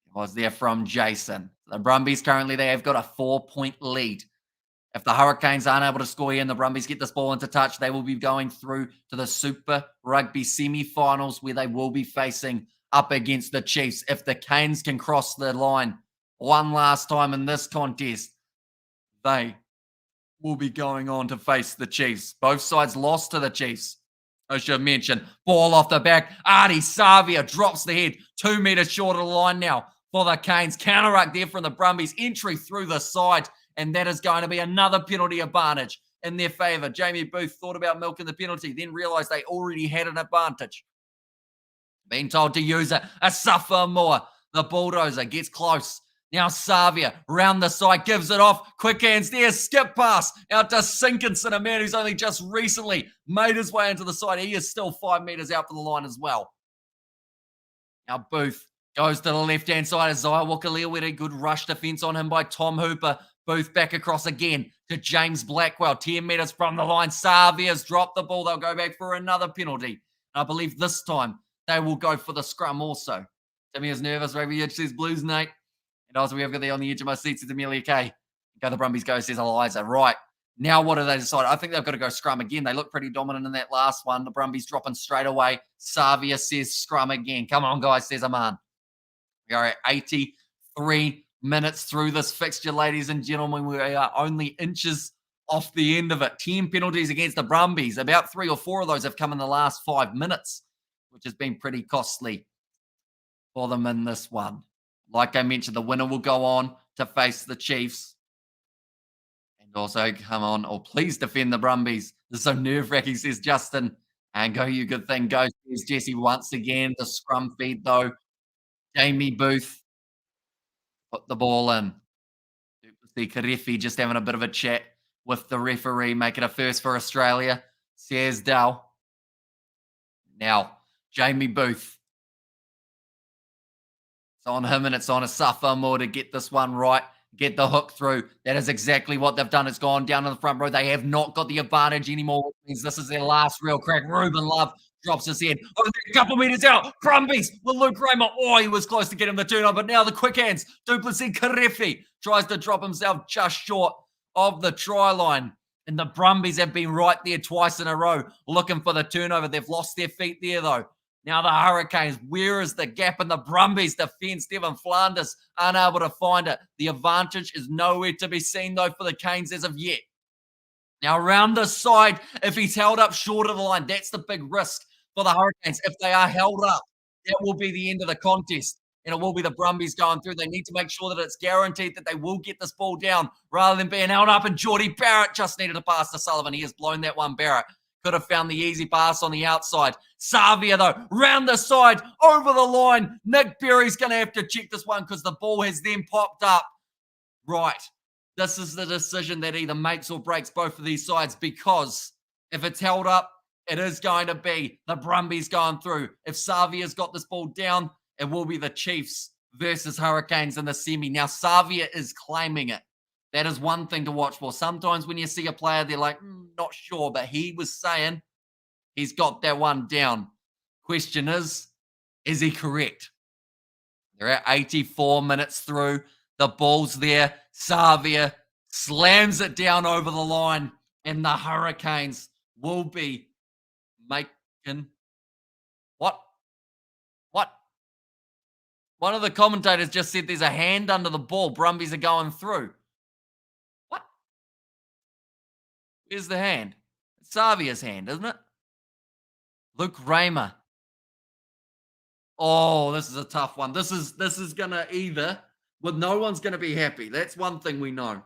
it was there from Jason. The Brumbies currently, they have got a 4-point lead. If the Hurricanes aren't able to score here and the Brumbies get this ball into touch, they will be going through to the Super Rugby semi-finals where they will be facing up against the Chiefs. If the Canes can cross the line one last time in this contest, they will be going on to face the Chiefs. Both sides lost to the Chiefs. I should mention, ball off the back. Artie Savia drops the head 2 meters short of the line now for the Canes. Counter-ruck there from the Brumbies. Entry through the side, and that is going to be another penalty advantage in their favour. Jamie Booth thought about milking the penalty, then realised they already had an advantage. Being told to use it. Asafa Moore, the bulldozer, gets close. Now Savia, round the side, gives it off. Quick hands there, skip pass out to Sinkinson, a man who's only just recently made his way into the side. He is still 5 meters out from the line as well. Now Booth goes to the left-hand side. Isaiah Wakaliawiri, good rush defence on him by Tom Hooper. Booth back across again to James Blackwell, 10 meters from the line. Savia's dropped the ball. They'll go back for another penalty. I believe this time they will go for the scrum also. Timmy is nervous. Rugby Edge says Blues, Nate. And also, we have got the on the edge of my seat, says Amelia K. Go the Brumbies go, says Eliza. Right. Now, what do they decide? I think they've got to go scrum again. They look pretty dominant in that last one. The Brumbies dropping straight away. Savia says scrum again. Come on, guys, says Aman. We are at 83 minutes through this fixture, ladies and gentlemen. We are only inches off the end of it. 10 penalties against the Brumbies. About 3 or 4 of those have come in the last 5 minutes, which has been pretty costly for them in this one. Like I mentioned, the winner will go on to face the Chiefs. And also, come on, please defend the Brumbies. This is so nerve-wracking, says Justin. And go, you good thing. Go, says Jesse once again. The scrum feed, though. Jamie Booth put the ball in. The Karefi just having a bit of a chat with the referee, making a first for Australia, says Dell. Now, Jamie Booth. It's on him and it's on a Safa to get this one right, get the hook through. That is exactly what they've done. It's gone down to the front row. They have not got the advantage anymore, which means this is their last real crack. Ruben Love drops his head. Oh, a couple meters out. Brumbies with Luke Raymer. Oh, he was close to getting the turnover, but now the quick hands. Duplessis Karefi tries to drop himself just short of the try line. And the Brumbies have been right there twice in a row looking for the turnover. They've lost their feet there, though. Now the Hurricanes, where is the gap in the Brumbies defence? Devon Flanders unable to find it. The advantage is nowhere to be seen, though, for the Canes as of yet. Now, around the side, if he's held up short of the line, that's the big risk for the Hurricanes. If they are held up, that will be the end of the contest. And it will be the Brumbies going through. They need to make sure that it's guaranteed that they will get this ball down rather than being held up. And Geordie Barrett just needed a pass to Sullivan. He has blown that one, Barrett. Could have found the easy pass on the outside. Savia, though, round the side, over the line. Nick Berry's going to have to check this one because the ball has then popped up. Right. This is the decision that either makes or breaks both of these sides, because if it's held up, it is going to be the Brumbies going through. If Savia's got this ball down, it will be the Chiefs versus Hurricanes in the semi. Now, Savia is claiming it. That is one thing to watch for. Sometimes when you see a player, they're like, not sure, but he was saying he's got that one down. Question is he correct? They're at 84 minutes through. The ball's there. Savia slams it down over the line, and the Hurricanes will be making what? One of the commentators just said there's a hand under the ball. Brumbies are going through. What? Where's the hand? It's Savia's hand, isn't it? Luke Raymer. Oh, this is a tough one. This is gonna either, well, no one's gonna be happy. That's one thing we know.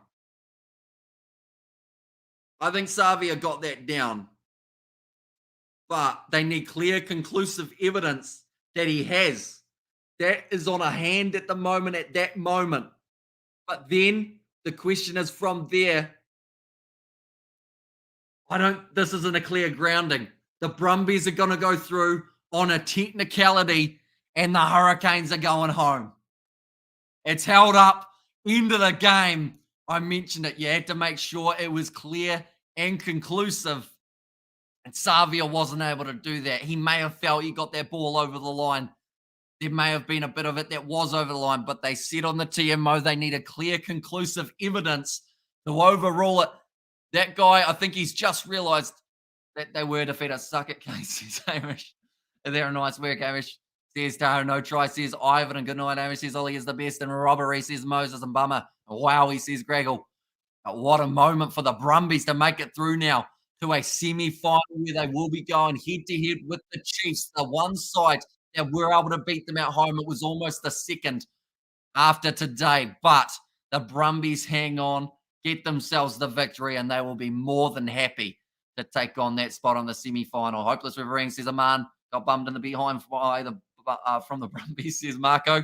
I think Savia got that down, but they need clear, conclusive evidence that he has. That is on a hand at the moment, at that moment. But then the question is from there. This isn't a clear grounding. The Brumbies are going to go through on a technicality, and the Hurricanes are going home. It's held up into the game. I mentioned it. You had to make sure it was clear and conclusive. And Savia wasn't able to do that. He may have felt he got that ball over the line. There may have been a bit of it that was over the line, but they said on the TMO they need a clear, conclusive evidence to overrule it. That guy, I think he's just realised that they were defeated. Suck it, Casey, Hamish. They're a nice work, Hamish. Says Tahoe, no try, says Ivan, and good night, Hamish. Says Ollie is the best, and robbery, says Moses, and Bummer. Wow, he says Greggle. What a moment for the Brumbies to make it through now to a semi-final where they will be going head-to-head with the Chiefs, the one side that were able to beat them at home. It was almost the second after today, but the Brumbies hang on, get themselves the victory, and they will be more than happy to take on that spot on the semi-final. Hopeless Riverine, says Aman, got bummed in the behind from the Brumbies, says Marco.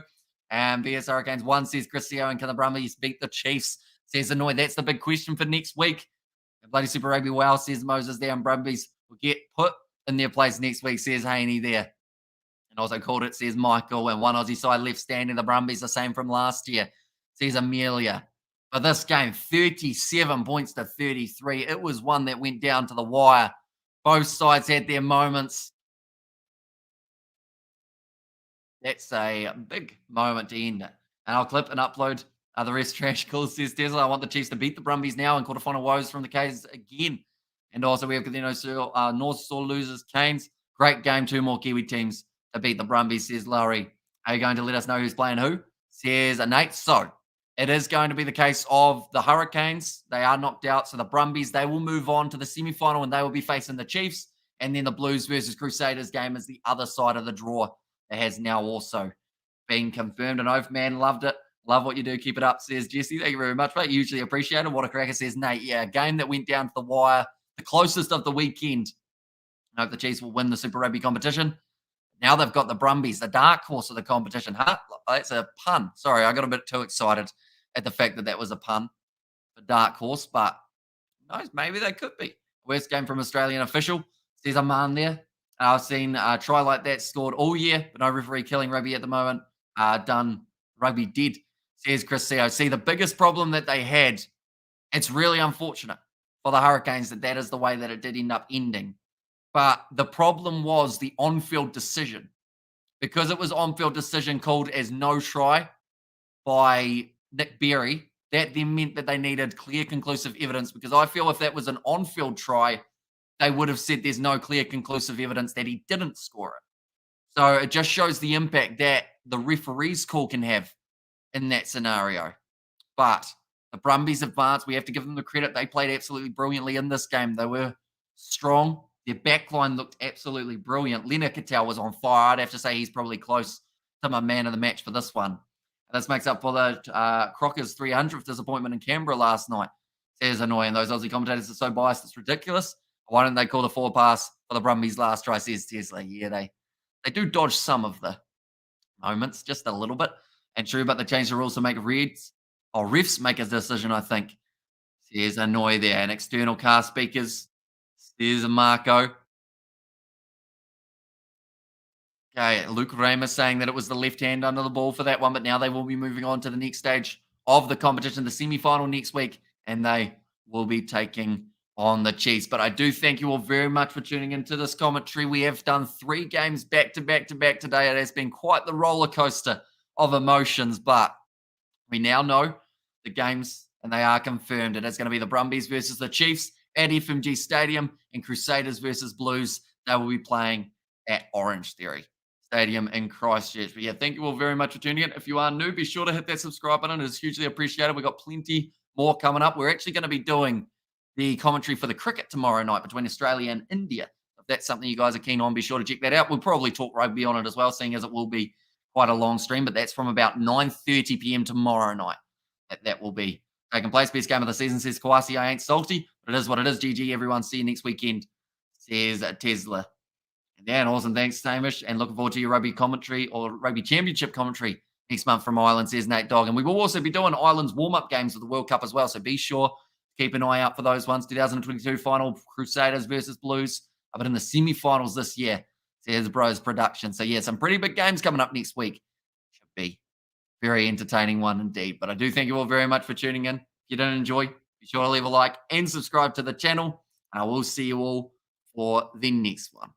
And BS Hurricanes 1, says Christio, and can the Brumbies beat the Chiefs, says Annoy. That's the big question for next week. And bloody Super Rugby, wow, says Moses there, and Brumbies will get put in their place next week, says Haney there. And also called it, says Michael, and one Aussie side left standing. The Brumbies the same from last year, says Amelia. But this game, 37 points to 33. It was one that went down to the wire. Both sides had their moments. That's a big moment to end it. And I'll clip and upload the rest trash calls, says Tesla. I want the Chiefs to beat the Brumbies now and quarterfinal woes from the K's again. And also we have North Shore losers, Canes. Great game, 2 more Kiwi teams to beat the Brumbies, says Laurie. Are you going to let us know who's playing who? Says Nate. So it is going to be the case of the Hurricanes. They are knocked out. So the Brumbies, they will move on to the semi-final and they will be facing the Chiefs. And then the Blues versus Crusaders game is the other side of the draw. That has now also been confirmed. And Oath Man loved it. Love what you do. Keep it up, says Jesse. Thank you very much, mate. Usually appreciated. What a cracker, says Nate. Yeah, a game that went down to the wire, the closest of the weekend. I hope the Chiefs will win the Super Rugby competition. Now they've got the Brumbies, the dark horse of the competition. Huh? That's a pun. Sorry, I got a bit too excited at the fact that that was a pun for dark horse, but who knows, maybe they could be. Worst game from Australian official, says a man there. I've seen a try like that scored all year, but no referee killing rugby at the moment. Done rugby dead, says Chris Seo. See, the biggest problem that they had, it's really unfortunate for the Hurricanes that is the way that it did end up ending. But the problem was the on-field decision. Because it was on-field decision called as no try by Nick Berry, that then meant that they needed clear, conclusive evidence. Because I feel if that was an on-field try, they would have said there's no clear, conclusive evidence that he didn't score it. So it just shows the impact that the referee's call can have in that scenario. But the Brumbies advanced. We have to give them the credit. They played absolutely brilliantly in this game. They were strong. Their backline looked absolutely brilliant. Leonard Cattell was on fire. I'd have to say he's probably close to my man of the match for this one. And this makes up for the Crockers' 300th disappointment in Canberra last night. Says annoying. Those Aussie commentators are so biased, it's ridiculous. Why didn't they call the forward pass for the Brumbies last try, says Tesla. Yeah, they do dodge some of the moments, just a little bit. And true, but they changed the rules to make refs make a decision, I think. Says annoy there. And external car speakers. There's a Marco. Okay, Luke Ramos saying that it was the left hand under the ball for that one, but now they will be moving on to the next stage of the competition, the semi-final next week, and they will be taking on the Chiefs. But I do thank you all very much for tuning into this commentary. We have done 3 games back to back to back today. It has been quite the roller coaster of emotions, but we now know the games, and they are confirmed. It is going to be the Brumbies versus the Chiefs at FMG Stadium, and Crusaders versus Blues. They will be playing at Orange Theory Stadium in Christchurch. But yeah, thank you all very much for tuning in. If you are new, be sure to hit that subscribe button. It is hugely appreciated. We've got plenty more coming up. We're actually going to be doing the commentary for the cricket tomorrow night between Australia and India. If that's something you guys are keen on, be sure to check that out. We'll probably talk rugby on it as well, seeing as it will be quite a long stream, but that's from about 9:30 p.m. tomorrow night. That will be taking place. Best game of the season, says Kawasi. I ain't salty, but it is what it is. GG, everyone. See you next weekend, says Tesla. And yeah, and awesome. Thanks, Hamish. And looking forward to your rugby commentary or rugby championship commentary next month from Ireland, says Nate Dogg. And we will also be doing Ireland's warm-up games of the World Cup as well. So be sure to keep an eye out for those ones. 2022 final, Crusaders versus Blues. But in the semi-finals this year, says Bros Production. So yeah, some pretty big games coming up next week. Should be very entertaining one indeed. But I do thank you all very much for tuning in. If you didn't enjoy, be sure to leave a like and subscribe to the channel. And I will see you all for the next one.